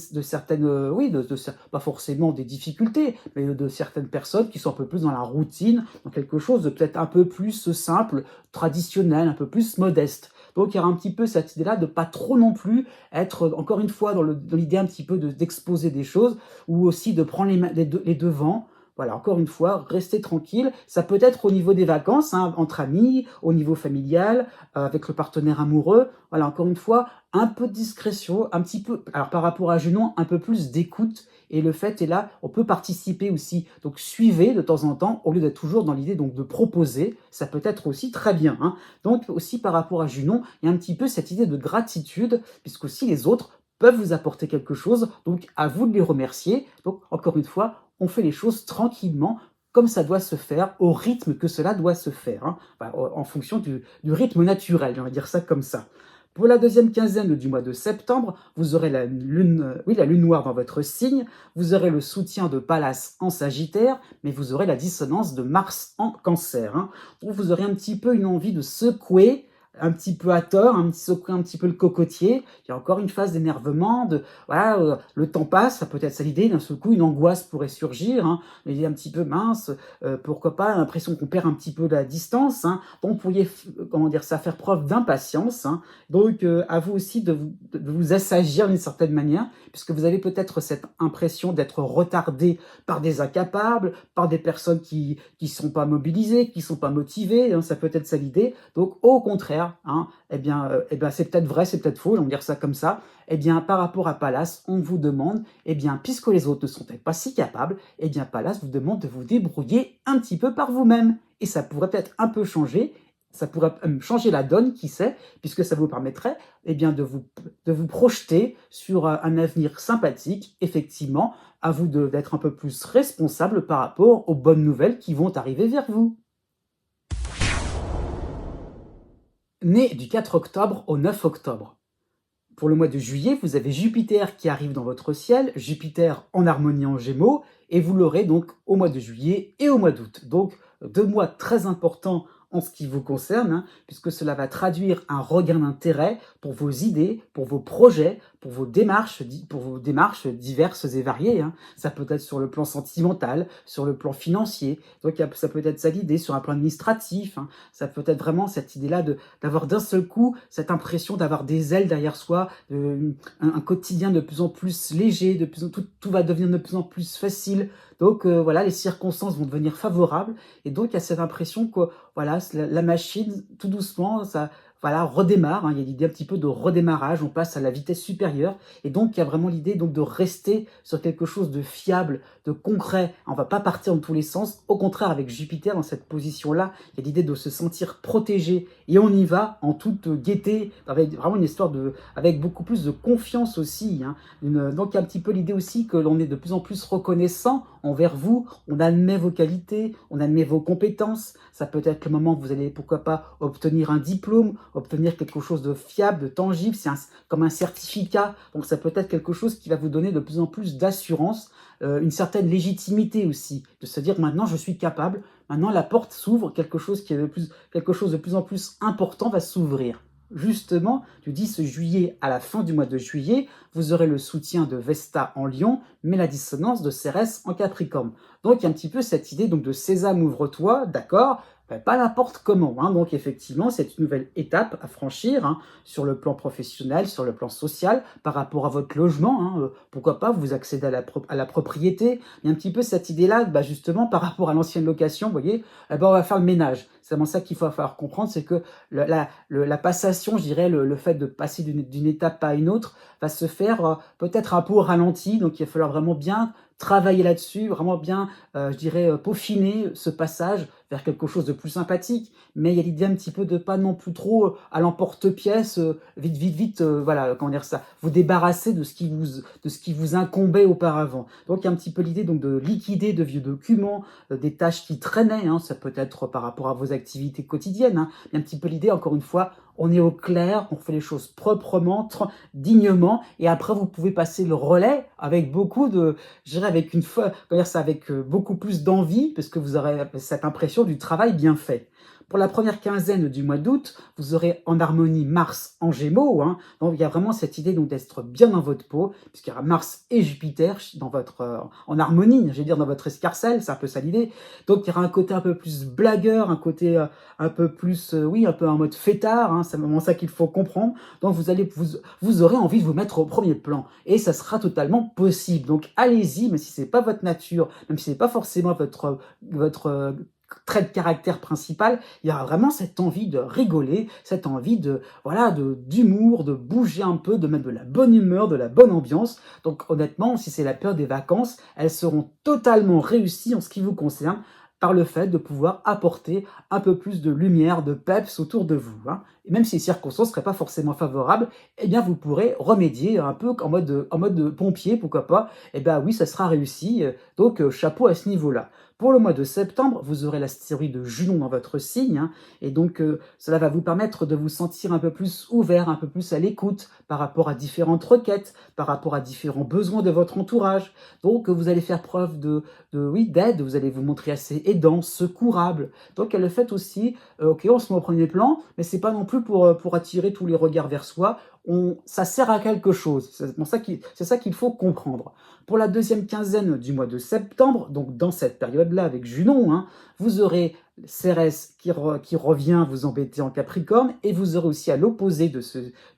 pas forcément des difficultés, mais de certaines personnes qui sont un peu plus dans la routine, dans quelque chose de peut-être un peu plus simple, traditionnel, un peu plus modeste. Donc il y aura un petit peu cette idée-là de pas trop non plus être, encore une fois, dans l'idée un petit peu d'exposer des choses, ou aussi de prendre les devants. Voilà, encore une fois, restez tranquille. Ça peut être au niveau des vacances, hein, entre amis, au niveau familial, avec le partenaire amoureux. Voilà, encore une fois, un peu de discrétion, un petit peu, alors par rapport à Junon, un peu plus d'écoute. Et le fait est là, on peut participer aussi. Donc suivez de temps en temps, au lieu d'être toujours dans l'idée donc de proposer, ça peut être aussi très bien, hein. Donc aussi par rapport à Junon, il y a un petit peu cette idée de gratitude, puisque aussi les autres peuvent vous apporter quelque chose, donc à vous de les remercier. Donc encore une fois, on fait les choses tranquillement, comme ça doit se faire, au rythme que cela doit se faire, hein. Enfin, en fonction du rythme naturel, on va dire ça comme ça. Pour la deuxième quinzaine du mois de septembre, vous aurez la lune noire dans votre signe, vous aurez le soutien de Pallas en Sagittaire, mais vous aurez la dissonance de Mars en Cancer, hein. Donc vous aurez un petit peu une envie de secouer, un petit peu à tort, secouer un petit peu le cocotier. Il y a encore une phase d'énervement, le temps passe, ça peut être ça l'idée, d'un seul coup, une angoisse pourrait surgir, hein, mais il est un petit peu mince, pourquoi pas, l'impression qu'on perd un petit peu la distance, hein. Donc vous pourriez, faire preuve d'impatience, hein. Donc à vous aussi de vous assagir d'une certaine manière, puisque vous avez peut-être cette impression d'être retardé par des incapables, par des personnes qui sont pas mobilisées, qui sont pas motivées, hein, ça peut être ça l'idée. Donc au contraire, hein, c'est peut-être vrai, c'est peut-être faux, on va dire ça comme ça. Eh bien, par rapport à Pallas, on vous demande, puisque les autres ne sont pas si capables, Pallas vous demande de vous débrouiller un petit peu par vous-même. Et ça pourrait peut-être un peu changer, ça pourrait changer la donne, qui sait, puisque ça vous permettrait de vous projeter sur un avenir sympathique, effectivement, à vous d'être un peu plus responsable par rapport aux bonnes nouvelles qui vont arriver vers vous. Né du 4 octobre au 9 octobre. Pour le mois de juillet, vous avez Jupiter qui arrive dans votre ciel, Jupiter en harmonie en Gémeaux, et vous l'aurez donc au mois de juillet et au mois d'août. Donc 2 mois très importants en ce qui vous concerne, hein, puisque cela va traduire un regain d'intérêt pour vos idées, pour vos projets, pour vos démarches diverses et variées, hein. Ça peut être sur le plan sentimental, sur le plan financier, donc ça peut être ça l'idée sur un plan administratif, hein. Ça peut être vraiment cette idée-là d'avoir d'un seul coup cette impression d'avoir des ailes derrière soi, un quotidien de plus en plus léger, tout va devenir de plus en plus facile. Donc les circonstances vont devenir favorables, et donc il y a cette impression que la machine, tout doucement, voilà, redémarre, hein. Il y a l'idée un petit peu de redémarrage, on passe à la vitesse supérieure et donc il y a vraiment l'idée donc de rester sur quelque chose de fiable, de concret. On va pas partir dans tous les sens. Au contraire, avec Jupiter dans cette position-là, il y a l'idée de se sentir protégé et on y va en toute gaieté, avec vraiment une histoire avec beaucoup plus de confiance aussi, hein. Donc il y a un petit peu l'idée aussi que l'on est de plus en plus reconnaissant envers vous, on admet vos qualités, on admet vos compétences. Ça peut être le moment où vous allez, pourquoi pas, obtenir un diplôme, obtenir quelque chose de fiable, de tangible, comme un certificat. Donc ça peut être quelque chose qui va vous donner de plus en plus d'assurance, une certaine légitimité aussi, de se dire maintenant je suis capable, maintenant la porte s'ouvre, quelque chose de plus en plus important va s'ouvrir. Justement, du 10 juillet à la fin du mois de juillet, vous aurez le soutien de Vesta en Lion, mais la dissonance de Cérès en Capricorne. Donc il y a un petit peu cette idée donc, de Sésame, ouvre-toi, d'accord, pas n'importe comment, hein. Donc effectivement, c'est une nouvelle étape à franchir, hein, sur le plan professionnel, sur le plan social, par rapport à votre logement, hein. Pourquoi pas vous accéder à la propriété. Il y a un petit peu cette idée-là, justement, par rapport à l'ancienne location, vous voyez, on va faire le ménage. C'est vraiment ça qu'il faut falloir comprendre, c'est que la passation, je dirais, le fait de passer d'une étape à une autre, va se faire peut-être un peu au ralenti. Donc il va falloir vraiment bien travailler là-dessus, vraiment bien, je dirais, peaufiner ce passage vers quelque chose de plus sympathique. Mais il y a l'idée un petit peu de pas non plus trop à l'emporte-pièce, vite, voilà, comment dire ça, vous débarrasser de ce qui vous incombait auparavant. Donc il y a un petit peu l'idée donc de liquider de vieux documents, des tâches qui traînaient, hein, ça peut être par rapport à vos activités quotidiennes, hein. Il y a un petit peu l'idée, encore une fois, on est au clair, on fait les choses proprement, dignement, et après vous pouvez passer le relais avec beaucoup de, je dirais avec comment dire ça, avec beaucoup plus d'envie, parce que vous aurez cette impression du travail bien fait. Pour la première quinzaine du mois d'août, vous aurez en harmonie Mars en Gémeaux, hein. Donc il y a vraiment cette idée donc d'être bien dans votre peau, puisqu'il y aura Mars et Jupiter dans en harmonie, je vais dire dans votre escarcelle, c'est un peu ça l'idée. Donc il y aura un côté un peu plus blagueur, un côté un peu plus, oui, un peu en mode fêtard, hein, c'est vraiment ça qu'il faut comprendre. Donc vous aurez envie de vous mettre au premier plan, et ça sera totalement possible. Donc allez-y, même si c'est pas votre nature, même si c'est pas forcément votre trait de caractère principal, il y aura vraiment cette envie de rigoler, cette envie d'humour, de bouger un peu, de mettre de la bonne humeur, de la bonne ambiance. Donc honnêtement, si c'est la période des vacances, elles seront totalement réussies en ce qui vous concerne, par le fait de pouvoir apporter un peu plus de lumière, de peps autour de vous, hein. Et même si les circonstances ne seraient pas forcément favorables, eh bien vous pourrez remédier un peu en mode pompier, pourquoi pas. Eh bien oui, ça sera réussi, donc chapeau à ce niveau-là. Pour le mois de septembre, vous aurez l'astéroïde de Junon dans votre signe, hein, et donc cela va vous permettre de vous sentir un peu plus ouvert, un peu plus à l'écoute par rapport à différentes requêtes, par rapport à différents besoins de votre entourage. Donc vous allez faire preuve d'aide, vous allez vous montrer assez aidant, secourable. Donc il y a le fait aussi, ok, on se met au premier plan, mais c'est pas non plus pour attirer tous les regards vers soi. Ça sert à quelque chose. C'est ça qu'il faut comprendre. Pour la deuxième quinzaine du mois de septembre, donc dans cette période-là avec Junon, hein, vous aurez Cérès qui revient vous embêter en Capricorne, et vous aurez aussi à l'opposé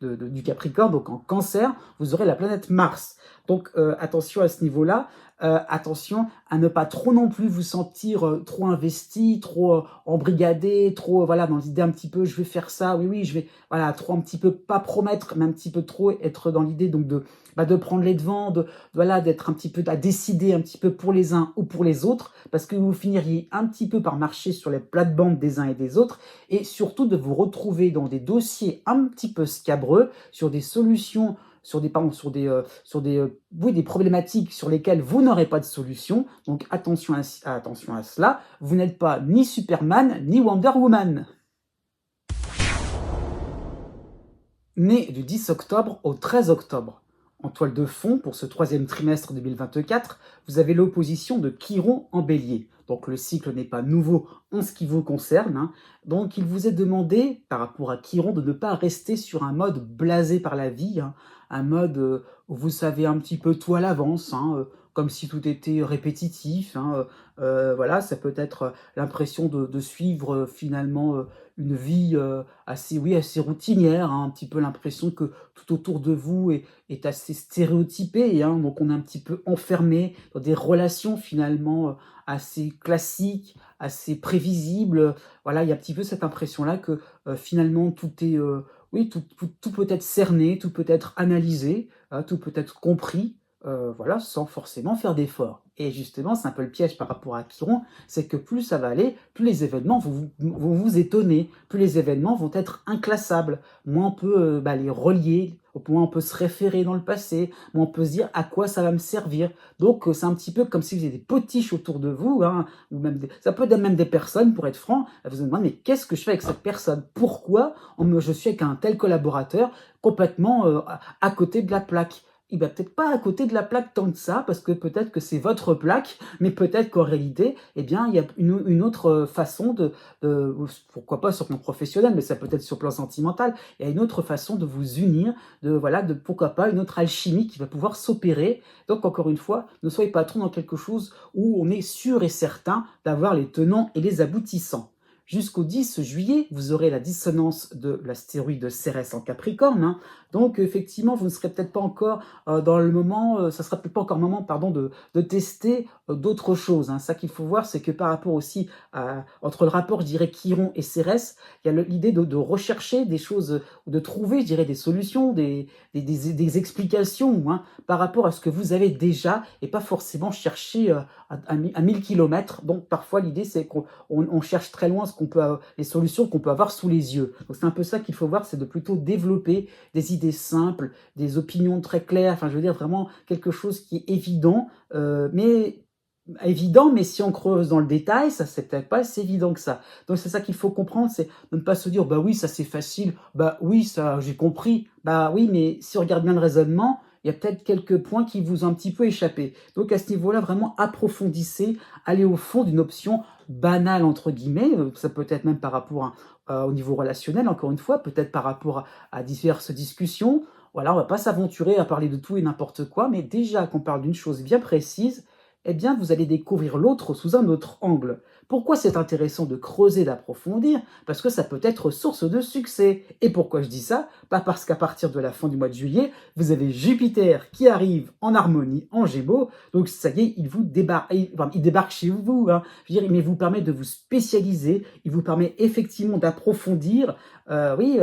du Capricorne, donc en Cancer, vous aurez la planète Mars. Donc attention à ce niveau-là. Attention à ne pas trop non plus vous sentir trop investi, trop embrigadé, trop voilà dans l'idée un petit peu je vais faire ça, oui je vais voilà trop un petit peu pas promettre, mais un petit peu trop être dans l'idée donc de prendre les devants, voilà d'être un petit peu à décider un petit peu pour les uns ou pour les autres, parce que vous finiriez un petit peu par marcher sur les plates-bandes des uns et des autres, et surtout de vous retrouver dans des dossiers un petit peu scabreux, sur des solutions des problématiques sur lesquelles vous n'aurez pas de solution. Donc attention à cela. Vous n'êtes pas ni Superman, ni Wonder Woman. Né du 10 octobre au 13 octobre. En toile de fond, pour ce troisième trimestre 2024, vous avez l'opposition de Chiron en bélier. Donc le cycle n'est pas nouveau en ce qui vous concerne, hein. Donc il vous est demandé, par rapport à Chiron, de ne pas rester sur un mode blasé par la vie, hein, un mode où vous savez un petit peu tout à l'avance, hein, comme si tout était répétitif, hein, voilà, ça peut être l'impression de suivre, finalement, une vie, assez oui, assez routinière, hein, un petit peu l'impression que tout autour de vous est assez stéréotypé, hein, donc on est un petit peu enfermé dans des relations finalement, assez classiques, assez prévisibles, voilà, il y a un petit peu cette impression-là que, finalement tout est, oui, tout peut être cerné, tout peut être analysé, tout peut être compris, voilà, sans forcément faire d'efforts. Et justement, c'est un peu le piège par rapport à Chiron, c'est que plus ça va aller, plus les événements vont vous étonner, plus les événements vont être inclassables, moins on peut, les relier, moins on peut se référer dans le passé, moins on peut se dire: «À quoi ça va me servir?» Donc c'est un petit peu comme si vous aviez des potiches autour de vous, hein, ou même des ça peut être même des personnes, pour être franc, vous vous demandez: «Mais qu'est-ce que je fais avec cette personne? Pourquoi je suis avec un tel collaborateur complètement, à côté de la plaque?» Il va peut-être pas à côté de la plaque tant que ça, parce que peut-être que c'est votre plaque, mais peut-être qu'en réalité, eh bien, il y a une autre, façon pourquoi pas sur le plan professionnel, mais ça peut être sur le plan sentimental. Il y a une autre façon de vous unir, voilà, pourquoi pas une autre alchimie qui va pouvoir s'opérer. Donc encore une fois, ne soyez pas trop dans quelque chose où on est sûr et certain d'avoir les tenants et les aboutissants. Jusqu'au 10 juillet, vous aurez la dissonance de l'astéroïde Cérès en Capricorne, hein. Donc effectivement, vous ne serez peut-être pas encore, dans le moment, ça sera peut-être pas encore le moment, pardon, de tester, d'autres choses, hein. Ça qu'il faut voir, c'est que par rapport aussi entre le rapport, je dirais, Chiron et Cérès, il y a l'idée de rechercher des choses, ou de trouver, je dirais, des solutions, des explications, hein, par rapport à ce que vous avez déjà, et pas forcément chercher, à 1000 kilomètres. Donc parfois, l'idée, c'est qu'on cherche très loin les solutions qu'on peut avoir sous les yeux. Donc c'est un peu ça qu'il faut voir, c'est de plutôt développer des idées simples, des opinions très claires, enfin je veux dire vraiment quelque chose qui est évident, mais si on creuse dans le détail, ça c'est peut-être pas si évident que ça. Donc c'est ça qu'il faut comprendre, c'est de ne pas se dire: «Bah oui, ça c'est facile, bah oui, ça j'ai compris». Bah oui, mais si on regarde bien le raisonnement, il y a peut-être quelques points qui vous ont un petit peu échappé. Donc à ce niveau-là, vraiment approfondissez, allez au fond d'une option «banale» entre guillemets, ça peut être même par rapport au niveau relationnel, encore une fois, peut-être par rapport à diverses discussions. Voilà, on va pas s'aventurer à parler de tout et n'importe quoi, mais déjà qu'on parle d'une chose bien précise, eh bien, vous allez découvrir l'autre sous un autre angle. Pourquoi c'est intéressant de creuser, d'approfondir? Parce que ça peut être source de succès. Et pourquoi je dis ça? Pas parce qu'à partir de la fin du mois de juillet, vous avez Jupiter qui arrive en harmonie, en Gémeaux. Donc ça y est, il débarque chez vous, hein. Je veux dire, mais il vous permet de vous spécialiser, il vous permet effectivement d'approfondir, oui,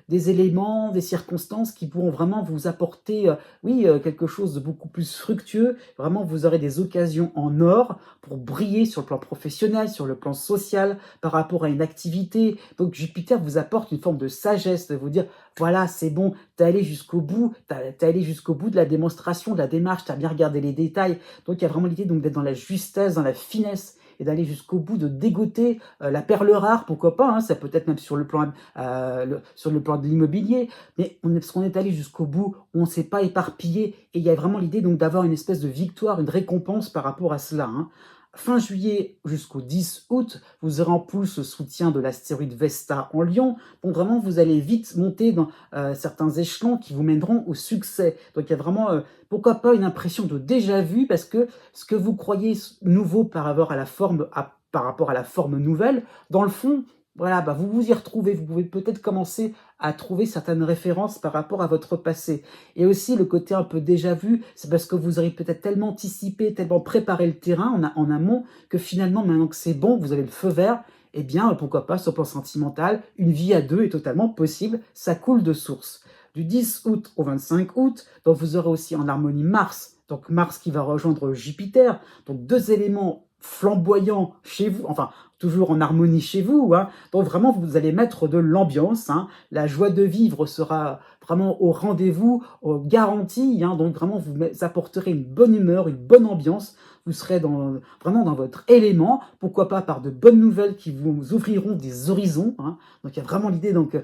des éléments, des circonstances qui pourront vraiment vous apporter, oui, quelque chose de beaucoup plus fructueux. Vraiment, vous aurez des occasions en or pour briller sur le plan professionnel, sur le plan social, par rapport à une activité. Donc Jupiter vous apporte une forme de sagesse, de vous dire: «Voilà, c'est bon, tu es allé jusqu'au bout, tu allé jusqu'au bout de la démonstration, de la démarche, tu as bien regardé les détails». Donc il y a vraiment l'idée donc d'être dans la justesse, dans la finesse, et d'aller jusqu'au bout, de dégoter, la perle rare, pourquoi pas, hein, ça peut être même sur le plan de l'immobilier, mais parce qu'on est allé jusqu'au bout, on ne s'est pas éparpillé, et il y a vraiment l'idée donc d'avoir une espèce de victoire, une récompense par rapport à cela, hein. Fin juillet jusqu'au 10 août, vous aurez en plus le soutien de l'astéroïde Vesta en Lion, donc vraiment vous allez vite monter dans certains échelons qui vous mèneront au succès. Donc il y a vraiment, pourquoi pas, une impression de déjà vu, parce que ce que vous croyez nouveau par rapport à la forme nouvelle, dans le fond, voilà, bah, vous vous y retrouvez. Vous pouvez peut-être commencer à trouver certaines références par rapport à votre passé. Et aussi le côté un peu déjà vu, c'est parce que vous aurez peut-être tellement anticipé, tellement préparé le terrain en amont, que finalement, maintenant que c'est bon, vous avez le feu vert, eh bien, pourquoi pas, sur le plan sentimental, une vie à deux est totalement possible, ça coule de source. Du 10 août au 25 août, donc vous aurez aussi en harmonie Mars, donc Mars qui va rejoindre Jupiter, donc deux éléments flamboyants chez vous, enfin, toujours en harmonie chez vous, hein. Donc vraiment, vous allez mettre de l'ambiance, hein. La joie de vivre sera vraiment au rendez-vous, garantie, hein. Donc vraiment, vous apporterez une bonne humeur, une bonne ambiance. Vous serez vraiment dans votre élément. Pourquoi pas par de bonnes nouvelles qui vous ouvriront des horizons, hein. Donc il y a vraiment l'idée, donc,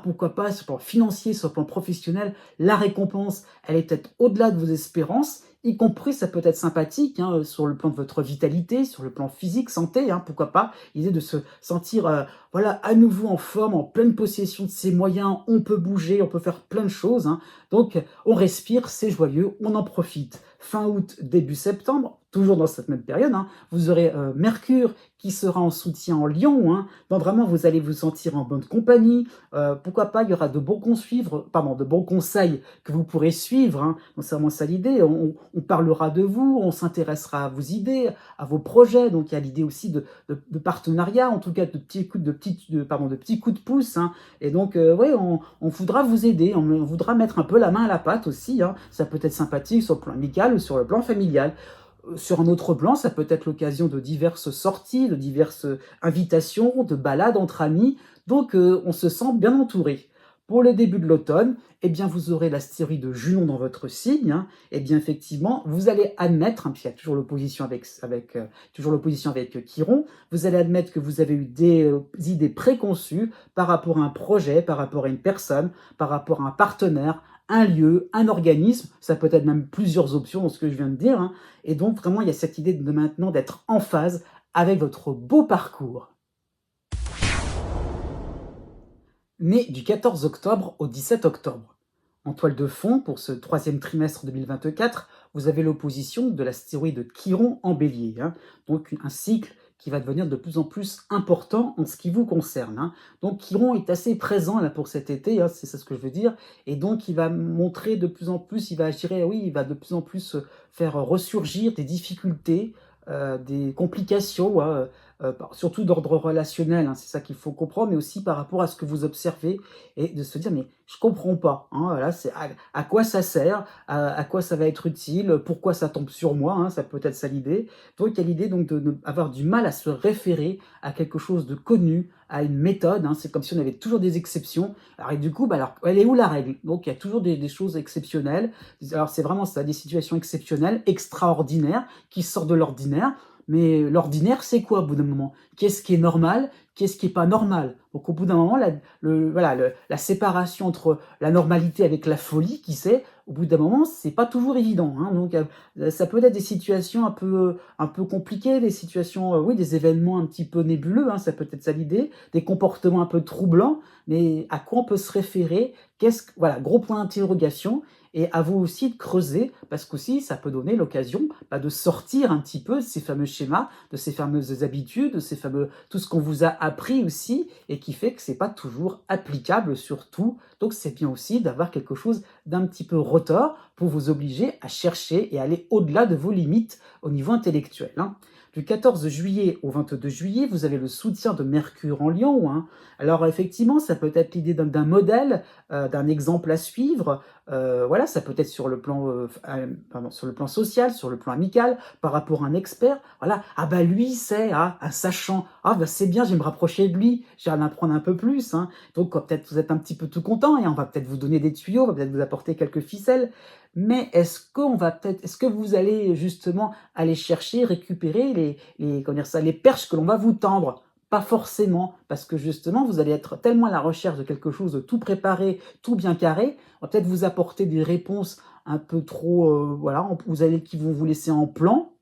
pourquoi pas, sur le plan financier, sur le plan professionnel, la récompense, elle est peut-être au-delà de vos espérances, y compris, ça peut être sympathique, hein, sur le plan de votre vitalité, sur le plan physique, santé, hein, pourquoi pas. L'idée de se sentir, voilà, à nouveau en forme, en pleine possession de ses moyens, on peut bouger, on peut faire plein de choses, hein. Donc on respire, c'est joyeux, on en profite. fin août, début septembre, toujours dans cette même période, hein, vous aurez Mercure qui sera en soutien en Lion, hein, donc vraiment vous allez vous sentir en bonne compagnie, pourquoi pas, il y aura de bons conseils que vous pourrez suivre, hein, donc c'est vraiment ça l'idée, on parlera de vous, on s'intéressera à vos idées, à vos projets, donc il y a l'idée aussi de partenariat, en tout cas de petits coups de pouce, hein, et donc ouais, on voudra vous aider, on voudra mettre un peu la main à la pâte aussi, hein, ça peut être sympathique sur le plan amical ou sur le plan familial. Sur un autre plan, ça peut être l'occasion de diverses sorties, de diverses invitations, de balades entre amis. Donc, on se sent bien entouré. Pour le début de l'automne, eh bien, vous aurez l'astéroïde de Junon dans votre signe. Hein. Eh bien, effectivement, vous allez admettre, hein, puis il y a toujours l'opposition avec Chiron, vous allez admettre que vous avez eu des idées préconçues par rapport à un projet, par rapport à une personne, par rapport à un partenaire, un lieu, un organisme, ça peut être même plusieurs options dans ce que je viens de dire, hein. Et donc vraiment il y a cette idée de maintenant d'être en phase avec votre beau parcours. Né du 14 octobre au 17 octobre. En toile de fond, pour ce troisième trimestre 2024, vous avez l'opposition de l'astéroïde Chiron en bélier, hein. Donc un cycle qui va devenir de plus en plus important en ce qui vous concerne, hein. Donc Chiron est assez présent là pour cet été, hein, c'est ça ce que je veux dire, et donc il va montrer de plus en plus, il va agir, oui, il va de plus en plus faire ressurgir des difficultés, des complications, hein, surtout d'ordre relationnel, hein, c'est ça qu'il faut comprendre, mais aussi par rapport à ce que vous observez et de se dire, mais je comprends pas, hein, voilà, c'est à quoi ça sert, à quoi ça va être utile, pourquoi ça tombe sur moi, hein, ça peut être ça l'idée. Donc il y a l'idée donc avoir du mal à se référer à quelque chose de connu, à une méthode, hein, c'est comme si on avait toujours des exceptions. Alors, et du coup, alors, elle est où la règle? Donc il y a toujours des choses exceptionnelles. Alors c'est vraiment ça, des situations exceptionnelles, extraordinaires, qui sortent de l'ordinaire. Mais l'ordinaire, c'est quoi au bout d'un moment? Qu'est-ce qui est normal? Qu'est-ce qui n'est pas normal? Donc au bout d'un moment, la séparation entre la normalité avec la folie, qui sait, au bout d'un moment, c'est pas toujours évident, hein. Donc ça peut être des situations un peu compliquées, des situations, oui, des événements un petit peu nébuleux, hein, ça peut être ça l'idée, des comportements un peu troublants, mais à quoi on peut se référer? Voilà, gros point d'interrogation. Et à vous aussi de creuser, parce qu'aussi, ça peut donner l'occasion de sortir un petit peu de ces fameux schémas, de ces fameuses habitudes, de tout ce qu'on vous a appris aussi, et qui fait que c'est pas toujours applicable sur tout. Donc c'est bien aussi d'avoir quelque chose d'un petit peu retors pour vous obliger à chercher et aller au-delà de vos limites au niveau intellectuel, hein. Du 14 juillet au 22 juillet, vous avez le soutien de Mercure en Lion, hein. Alors effectivement, ça peut être l'idée d'un modèle, d'un exemple à suivre. Voilà, ça peut être sur le plan, sur le plan social, sur le plan amical, par rapport à un expert. Voilà, ah bah lui c'est un sachant. Ah bah c'est bien, je vais me rapprocher de lui, je vais en apprendre un peu plus, hein. Donc peut-être vous êtes un petit peu tout content et on va peut-être vous donner des tuyaux, on va peut-être vous apporter quelques ficelles. Mais est-ce que vous allez justement aller chercher, récupérer comment dire ça, les perches que l'on va vous tendre? Pas forcément, parce que justement, vous allez être tellement à la recherche de quelque chose de tout préparé, tout bien carré, on va peut-être vous apporter des réponses un peu trop, voilà, qui vont vous laisser en plan,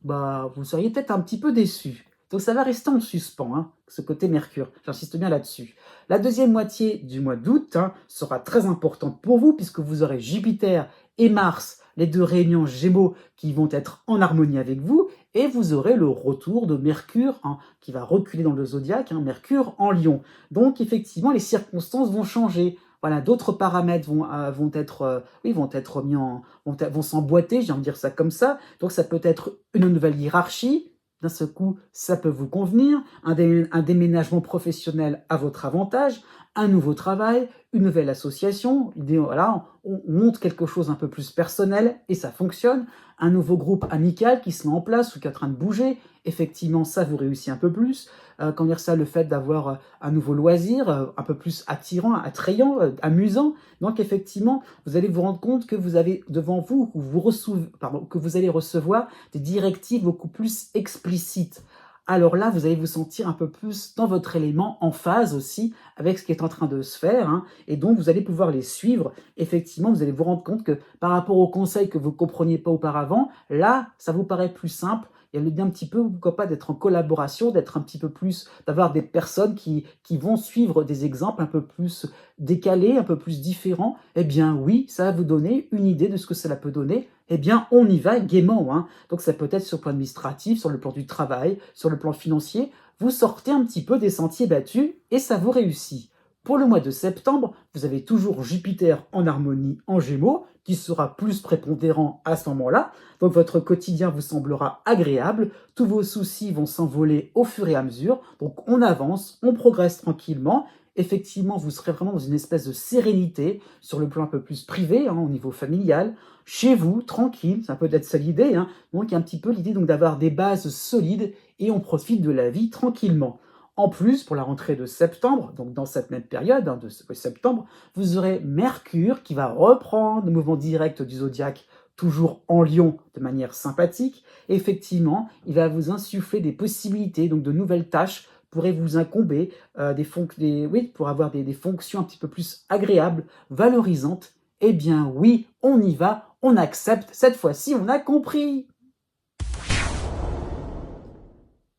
bah, vous seriez peut-être un petit peu déçu. Donc ça va rester en suspens, hein, ce côté Mercure. J'insiste bien là-dessus. La deuxième moitié du mois d'août, hein, sera très importante pour vous, puisque vous aurez Jupiter et Mars, les deux réunions Gémeaux qui vont être en harmonie avec vous, et vous aurez le retour de Mercure, hein, qui va reculer dans le zodiaque, hein, Mercure en Lion. Donc effectivement, les circonstances vont changer. Voilà, d'autres paramètres vont être mis vont s'emboîter, j'ai envie de dire ça comme ça. Donc ça peut être une nouvelle hiérarchie. D'un seul coup, ça peut vous convenir, un déménagement professionnel à votre avantage, un nouveau travail, une nouvelle association. Voilà, on monte quelque chose un peu plus personnel et ça fonctionne. Un nouveau groupe amical qui se met en place ou qui est en train de bouger. Effectivement, ça vous réussit un peu plus. Comment dire ça, le fait d'avoir un nouveau loisir, un peu plus attirant, attrayant, amusant. Donc effectivement, vous allez vous rendre compte que vous avez devant vous, que vous allez recevoir des directives beaucoup plus explicites. Alors là, vous allez vous sentir un peu plus dans votre élément, en phase aussi avec ce qui est en train de se faire, hein, et donc vous allez pouvoir les suivre. Effectivement, vous allez vous rendre compte que par rapport aux conseils que vous ne compreniez pas auparavant, là, ça vous paraît plus simple, Il y a l'idée un petit peu, pourquoi pas, d'être en collaboration, d'être un petit peu plus, d'avoir des personnes qui vont suivre des exemples un peu plus décalés, un peu plus différents. Eh bien oui, ça va vous donner une idée de ce que cela peut donner. Eh bien, on y va gaiement, hein. Donc ça peut être sur le plan administratif, sur le plan du travail, sur le plan financier. Vous sortez un petit peu des sentiers battus et ça vous réussit. Pour le mois de septembre, vous avez toujours Jupiter en harmonie en Gémeaux, qui sera plus prépondérant à ce moment-là. Donc votre quotidien vous semblera agréable, tous vos soucis vont s'envoler au fur et à mesure. Donc on avance, on progresse tranquillement. Effectivement, vous serez vraiment dans une espèce de sérénité sur le plan un peu plus privé, hein, au niveau familial, chez vous, tranquille, ça peut être ça l'idée, hein. Donc il y a un petit peu l'idée donc d'avoir des bases solides et on profite de la vie tranquillement. En plus, pour la rentrée de septembre, donc dans cette même période, hein, de septembre, vous aurez Mercure qui va reprendre le mouvement direct du zodiaque, toujours en Lion, de manière sympathique. Et effectivement, il va vous insuffler des possibilités, donc de nouvelles tâches pourraient vous incomber, oui, pour avoir des fonctions un petit peu plus agréables, valorisantes. Eh bien oui, on y va, on accepte, cette fois-ci on a compris.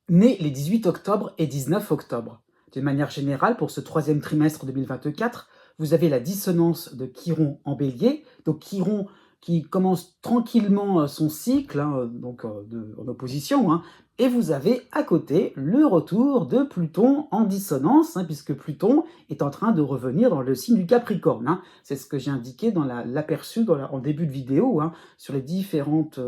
Nés les 18 octobre et 19 octobre. De manière générale, pour ce troisième trimestre 2024, vous avez la dissonance de Chiron en bélier. Donc Chiron qui commence tranquillement son cycle, hein, en opposition, hein, et vous avez à côté le retour de Pluton en dissonance, hein, puisque Pluton est en train de revenir dans le signe du Capricorne, hein. C'est ce que j'ai indiqué dans l'aperçu en début de vidéo, hein, sur les différentes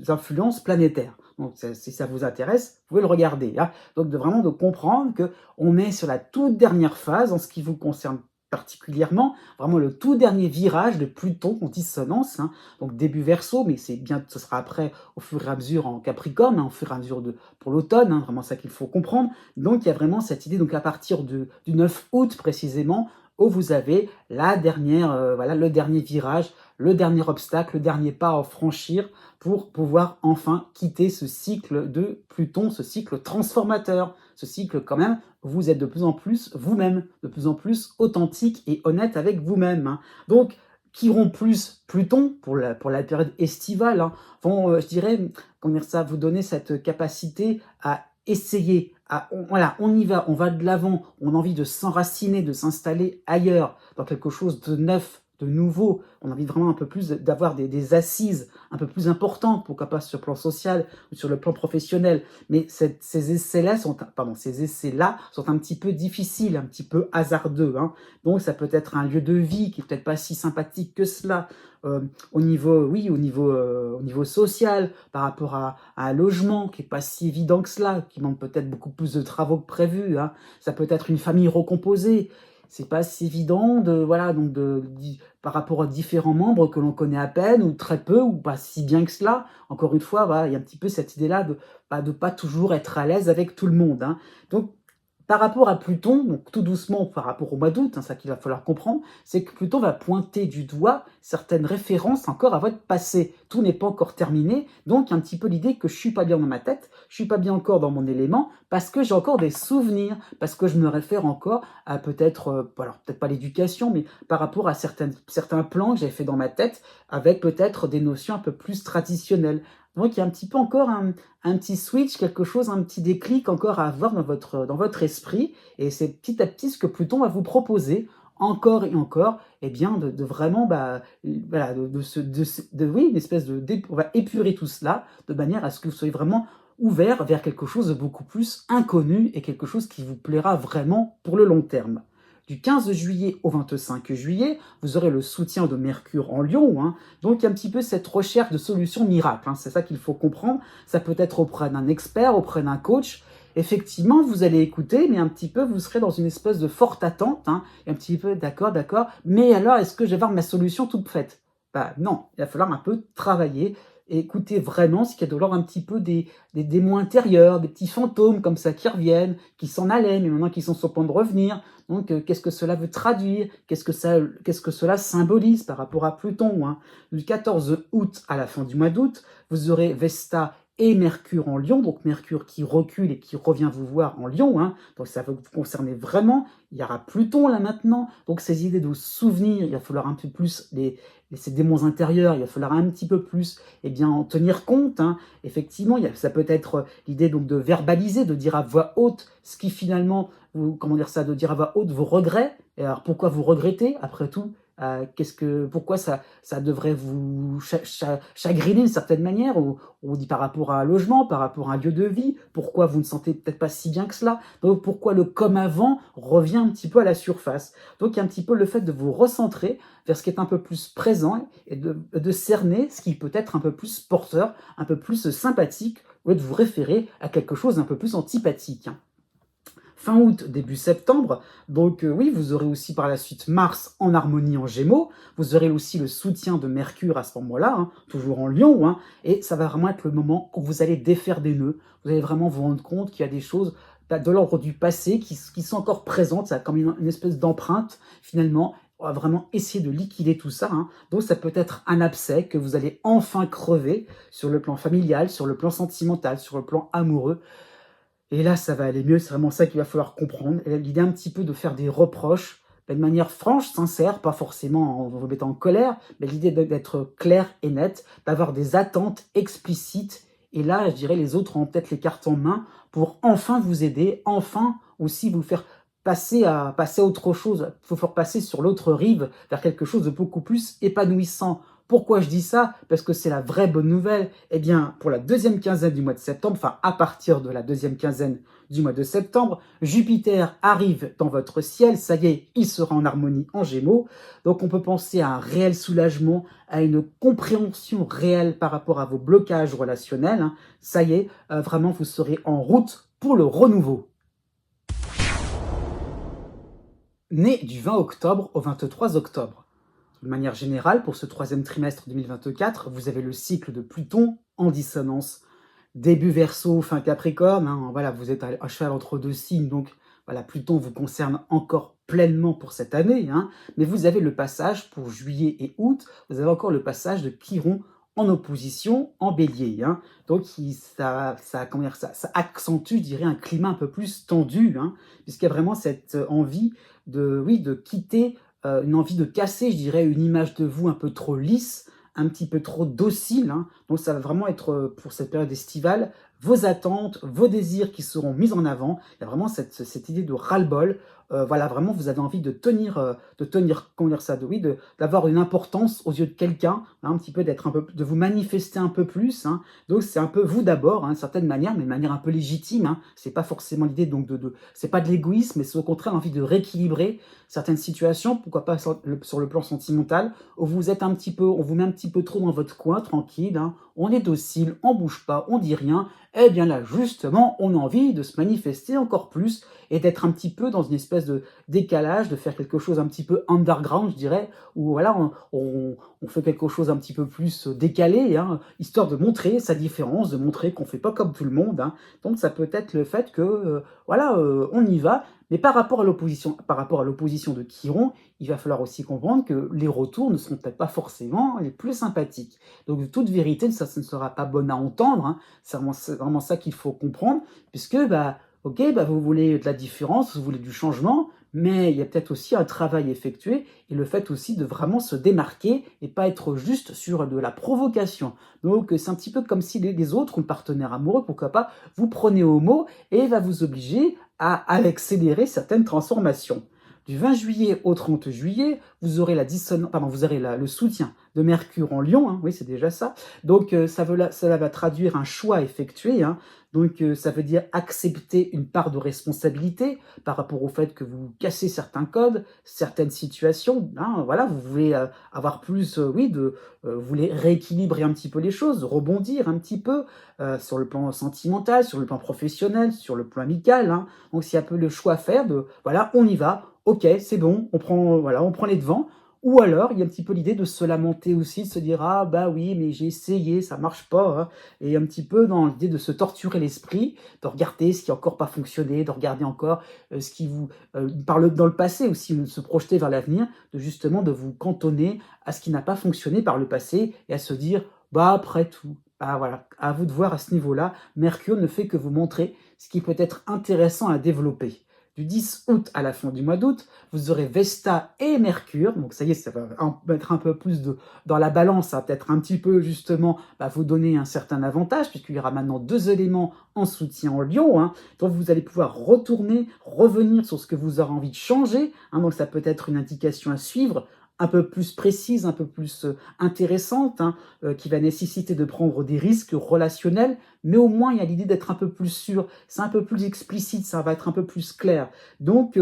influences planétaires. Donc, si ça vous intéresse, vous pouvez le regarder, hein. Donc, vraiment de comprendre qu'on est sur la toute dernière phase en ce qui vous concerne particulièrement, vraiment le tout dernier virage de Pluton en dissonance, hein. Donc début Verseau, mais c'est bien, ce sera après au fur et à mesure en Capricorne, hein, au fur et à mesure pour l'automne, hein, vraiment ça qu'il faut comprendre. Donc il y a vraiment cette idée, donc à partir du 9 août précisément, où vous avez la dernière, voilà, le dernier virage, le dernier obstacle, le dernier pas à franchir pour pouvoir enfin quitter ce cycle de Pluton, ce cycle transformateur, ce cycle quand même, vous êtes de plus en plus vous-même, de plus en plus authentique et honnête avec vous-même, hein. Donc, Chiron plus Pluton, pour la période estivale, hein, vont, je dirais, comment dire ça, vous donner cette capacité à essayer, voilà, on y va, on va de l'avant, on a envie de s'enraciner, de s'installer ailleurs, dans quelque chose de neuf, de nouveau. On a envie vraiment un peu plus d'avoir des assises un peu plus importantes, pourquoi pas sur le plan social ou sur le plan professionnel. Mais ces essais-là sont un petit peu difficiles, un petit peu hasardeux, hein. Donc ça peut être un lieu de vie qui est peut-être pas si sympathique que cela. Au niveau social, par rapport à un logement qui est pas si évident que cela, qui demande peut-être beaucoup plus de travaux que prévu, hein. Ça peut être une famille recomposée. C'est pas si évident par rapport aux différents membres que l'on connaît à peine ou très peu ou pas si bien que cela. Encore une fois, voilà, il y a un petit peu cette idée-là de pas toujours être à l'aise avec tout le monde, hein. Donc, par rapport à Pluton, donc tout doucement par rapport au mois d'août, hein, ça qu'il va falloir comprendre, c'est que Pluton va pointer du doigt certaines références encore à votre passé. Tout n'est pas encore terminé, donc il y a un petit peu l'idée que je suis pas bien dans ma tête, je suis pas bien encore dans mon élément, parce que j'ai encore des souvenirs, parce que je me réfère encore à peut-être, alors peut-être pas l'éducation, mais par rapport à certains plans que j'avais fait dans ma tête, avec peut-être des notions un peu plus traditionnelles. Donc il y a un petit peu encore un petit switch, quelque chose, un petit déclic encore à avoir dans votre esprit. Et c'est petit à petit ce que Pluton va vous proposer, encore et encore, eh bien, de vraiment, voilà, oui, une espèce on va épurer tout cela de manière à ce que vous soyez vraiment ouvert vers quelque chose de beaucoup plus inconnu et quelque chose qui vous plaira vraiment pour le long terme. Du 15 juillet au 25 juillet, vous aurez le soutien de Mercure en Lion, hein. Donc il y a un petit peu cette recherche de solutions miracles, hein. C'est ça qu'il faut comprendre. Ça peut être auprès d'un expert, auprès d'un coach. Effectivement, vous allez écouter, mais un petit peu, vous serez dans une espèce de forte attente, hein, et un petit peu, d'accord, mais alors, est-ce que je vais avoir ma solution toute faite? Non, il va falloir un peu travailler et écouter vraiment ce qu'il y a de l'ordre un petit peu des démons intérieurs, des petits fantômes comme ça qui reviennent, qui s'en allaient, mais maintenant qui sont sur le point de revenir. Donc, qu'est-ce que cela veut traduire? Qu'est-ce que cela symbolise par rapport à Pluton, hein? Du 14 août à la fin du mois d'août, vous aurez Vesta et Mercure en Lion, donc Mercure qui recule et qui revient vous voir en Lion, hein, donc ça va vous concerner vraiment. Il y aura Pluton là maintenant, donc ces idées de souvenirs, il va falloir un peu plus ces démons intérieurs, il va falloir un petit peu plus en tenir compte, hein. Effectivement, ça peut être l'idée donc de verbaliser, de dire à voix haute ce qui finalement, comment dire ça, de dire à voix haute vos regrets. Et alors pourquoi vous regrettez après tout? Pourquoi ça devrait vous chagriner d'une certaine manière, ou on dit par rapport à un logement, par rapport à un lieu de vie, pourquoi vous ne sentez peut-être pas si bien que cela, donc pourquoi le comme avant revient un petit peu à la surface. Donc il y a un petit peu le fait de vous recentrer vers ce qui est un peu plus présent et de cerner ce qui peut être un peu plus porteur, un peu plus sympathique, ou de vous référer à quelque chose d'un peu plus antipathique, hein. Fin août, début septembre. Donc oui, vous aurez aussi par la suite Mars en harmonie en Gémeaux. Vous aurez aussi le soutien de Mercure à ce moment-là, hein, toujours en Lion. Hein, et ça va vraiment être le moment où vous allez défaire des nœuds. Vous allez vraiment vous rendre compte qu'il y a des choses de l'ordre du passé qui sont encore présentes. Ça a comme une espèce d'empreinte finalement. On va vraiment essayer de liquider tout ça, hein. Donc ça peut être un abcès que vous allez enfin crever sur le plan familial, sur le plan sentimental, sur le plan amoureux. Et là, ça va aller mieux, c'est vraiment ça qu'il va falloir comprendre. Et l'idée un petit peu de faire des reproches, de manière franche, sincère, pas forcément en vous mettant en colère, mais l'idée d'être clair et net, d'avoir des attentes explicites. Et là, je dirais, les autres ont peut-être les cartes en main pour enfin vous aider, enfin aussi vous faire passer à autre chose, vous faire passer sur l'autre rive, vers quelque chose de beaucoup plus épanouissant. Pourquoi je dis ça? Parce que c'est la vraie bonne nouvelle. Eh bien, pour la deuxième quinzaine du mois de septembre, enfin à partir de la deuxième quinzaine du mois de septembre, Jupiter arrive dans votre ciel, ça y est, il sera en harmonie en Gémeaux. Donc on peut penser à un réel soulagement, à une compréhension réelle par rapport à vos blocages relationnels, hein. Ça y est, vraiment vous serez en route pour le renouveau. Né du 20 octobre au 23 octobre. De manière générale, pour ce troisième trimestre 2024, vous avez le cycle de Pluton en dissonance. Début Verseau, fin Capricorne, hein, voilà, vous êtes à cheval entre deux signes, donc voilà, Pluton vous concerne encore pleinement pour cette année, hein, mais vous avez le passage pour juillet et août, vous avez encore le passage de Chiron en opposition en Bélier, hein, donc ça accentue, je dirais, un climat un peu plus tendu, hein, puisqu'il y a vraiment cette envie de quitter, une envie de casser, je dirais, une image de vous un peu trop lisse, un petit peu trop docile, hein. Donc ça va vraiment être, pour cette période estivale, vos attentes, vos désirs qui seront mis en avant. Il y a vraiment cette idée de ras-le-bol. Voilà, vraiment, vous avez envie de tenir, comment dire ça, d'avoir une importance aux yeux de quelqu'un, hein, un petit peu de vous manifester un peu plus, hein. Donc c'est un peu vous d'abord, hein, d'une certaine manière, mais de manière un peu légitime, hein. C'est pas forcément l'idée donc c'est pas de l'égoïsme, mais c'est au contraire l'envie de rééquilibrer certaines situations, pourquoi pas sur le plan sentimental, où on vous met un petit peu trop dans votre coin, tranquille, hein, on est docile, on bouge pas, on dit rien. Eh bien là, justement, on a envie de se manifester encore plus et d'être un petit peu dans une espèce de décalage, de faire quelque chose un petit peu underground, je dirais, où voilà, on fait quelque chose un petit peu plus décalé, hein, histoire de montrer sa différence, de montrer qu'on fait pas comme tout le monde, hein. Donc ça peut être le fait que, on y va, mais par rapport à l'opposition de Chiron, il va falloir aussi comprendre que les retours ne seront peut-être pas forcément les plus sympathiques. Donc, de toute vérité, ça ne sera pas bon à entendre, hein. C'est vraiment ça qu'il faut comprendre, puisque, vous voulez de la différence, vous voulez du changement, mais il y a peut-être aussi un travail effectué, et le fait aussi de vraiment se démarquer et pas être juste sur de la provocation. Donc, c'est un petit peu comme si les autres, ou le partenaire amoureux, pourquoi pas, vous prenez au mot et va vous obliger à accélérer certaines transformations. Du 20 juillet au 30 juillet, vous aurez le soutien de Mercure en Lion, hein, oui, c'est déjà ça. Donc, cela va traduire un choix effectué, hein. Donc, ça veut dire accepter une part de responsabilité par rapport au fait que vous cassez certains codes, certaines situations, hein, voilà, vous voulez avoir plus, vous voulez rééquilibrer un petit peu les choses, rebondir un petit peu sur le plan sentimental, sur le plan professionnel, sur le plan amical, hein. Donc, c'est un peu le choix à faire voilà, on y va, ok, c'est bon, on prend les devants. Ou alors, il y a un petit peu l'idée de se lamenter aussi, de se dire: «Ah bah oui, mais j'ai essayé, ça marche pas», hein. Et un petit peu dans l'idée de se torturer l'esprit, de regarder ce qui a encore pas fonctionné, de regarder encore, ce qui vous, dans le passé aussi, de se projeter vers l'avenir, de vous cantonner à ce qui n'a pas fonctionné par le passé et à se dire: «Bah après tout, Ah voilà, à vous de voir à ce niveau-là. Mercure ne fait que vous montrer ce qui peut être intéressant à développer. Du 10 août à la fin du mois d'août, vous aurez Vesta et Mercure. Donc ça y est, ça va mettre un peu plus dans la balance. Ça va peut-être un petit peu justement vous donner un certain avantage, puisqu'il y aura maintenant deux éléments en soutien en Lion. Donc vous allez pouvoir retourner, revenir sur ce que vous aurez envie de changer. Donc ça peut être une indication à suivre un peu plus précise, un peu plus intéressante, qui va nécessiter de prendre des risques relationnels, mais au moins il y a l'idée d'être un peu plus sûr, c'est un peu plus explicite, ça va être un peu plus clair. Donc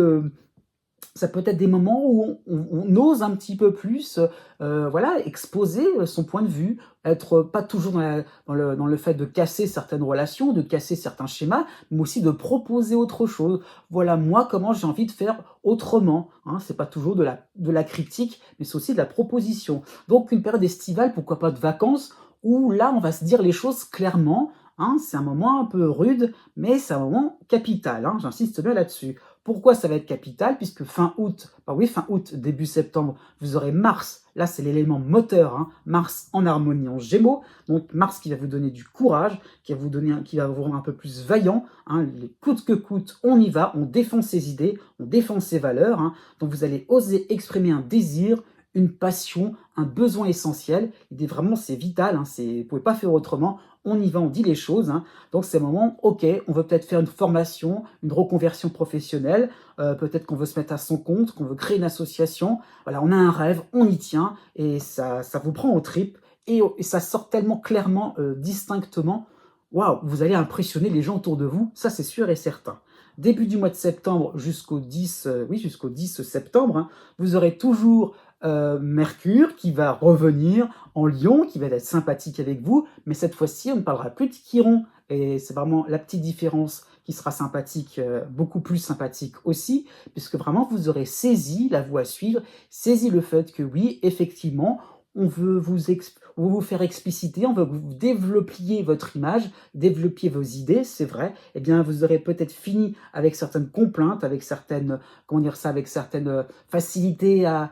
ça peut être des moments où on ose un petit peu plus, voilà, exposer son point de vue, être pas toujours dans le fait de casser certaines relations, de casser certains schémas, mais aussi de proposer autre chose. Voilà, moi, comment j'ai envie de faire autrement. C'est pas toujours de la critique, mais c'est aussi de la proposition. Donc une période estivale, pourquoi pas de vacances, où là, on va se dire les choses clairement. C'est un moment un peu rude, mais c'est un moment capital. J'insiste bien là-dessus. Pourquoi ça va être capital? Puisque fin août, fin août, début septembre, vous aurez Mars. Là, c'est l'élément moteur. Mars en harmonie en Gémeaux. Donc Mars qui va vous donner du courage, qui va vous rendre un peu plus vaillant. Les coûte que coûte, on y va, on défend ses idées, on défend ses valeurs. Donc vous allez oser exprimer un désir, une passion, un besoin essentiel. Vraiment, c'est vital. Vous ne pouvez pas faire autrement. On y va, on dit les choses. Donc c'est le moment, ok, on veut peut-être faire une formation, une reconversion professionnelle, peut-être qu'on veut se mettre à son compte, qu'on veut créer une association. Voilà, on a un rêve, on y tient, et ça vous prend aux tripes, et ça sort tellement clairement, distinctement. Waouh, vous allez impressionner les gens autour de vous, ça c'est sûr et certain. Début du mois de septembre jusqu'au 10, jusqu'au 10 septembre, vous aurez toujours Mercure qui va revenir en Lion, qui va être sympathique avec vous, mais cette fois-ci, on ne parlera plus de Chiron. Et c'est vraiment la petite différence qui sera sympathique, beaucoup plus sympathique aussi, puisque vraiment vous aurez saisi la voie à suivre, saisi le fait que oui, effectivement, on veut vous faire expliciter, on veut que vous développiez votre image, développiez vos idées, c'est vrai. Eh bien, vous aurez peut-être fini avec certaines complaintes, avec certaines, comment dire ça, avec certaines facilités à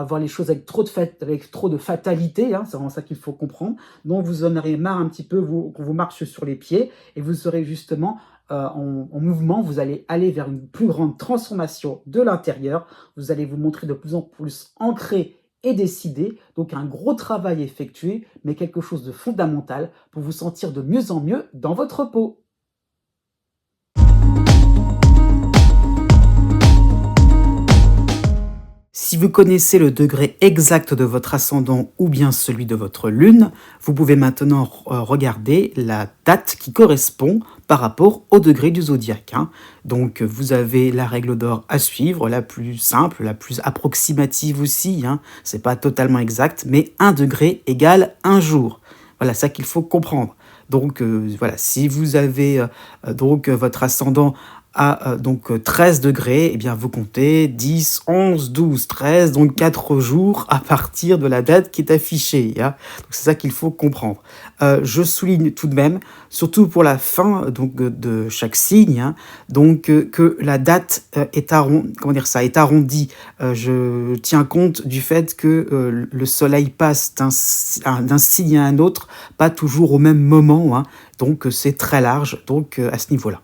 voir les choses avec trop de fatalité, c'est vraiment ça qu'il faut comprendre. Donc vous en aurez marre un petit peu qu'on vous marche sur les pieds, et vous serez justement en mouvement, vous allez aller vers une plus grande transformation de l'intérieur, vous allez vous montrer de plus en plus ancré et décidé, donc un gros travail effectué, mais quelque chose de fondamental pour vous sentir de mieux en mieux dans votre peau. Si vous connaissez le degré exact de votre ascendant ou bien celui de votre lune, vous pouvez maintenant regarder la date qui correspond par rapport au degré du zodiaque. Donc vous avez la règle d'or à suivre, la plus simple, la plus approximative aussi. C'est pas totalement exact, mais 1 degré égale 1 jour. Voilà, ça qu'il faut comprendre. Donc voilà, si vous avez votre ascendant à 13 degrés, eh bien vous comptez 10, 11, 12, 13, donc 4 jours à partir de la date qui est affichée. Donc c'est ça qu'il faut comprendre. Je souligne tout de même, surtout pour la fin de chaque signe, que la date est arrondie. Je tiens compte du fait que le soleil passe d'un signe à un autre, pas toujours au même moment. Donc c'est très large, donc à ce niveau-là.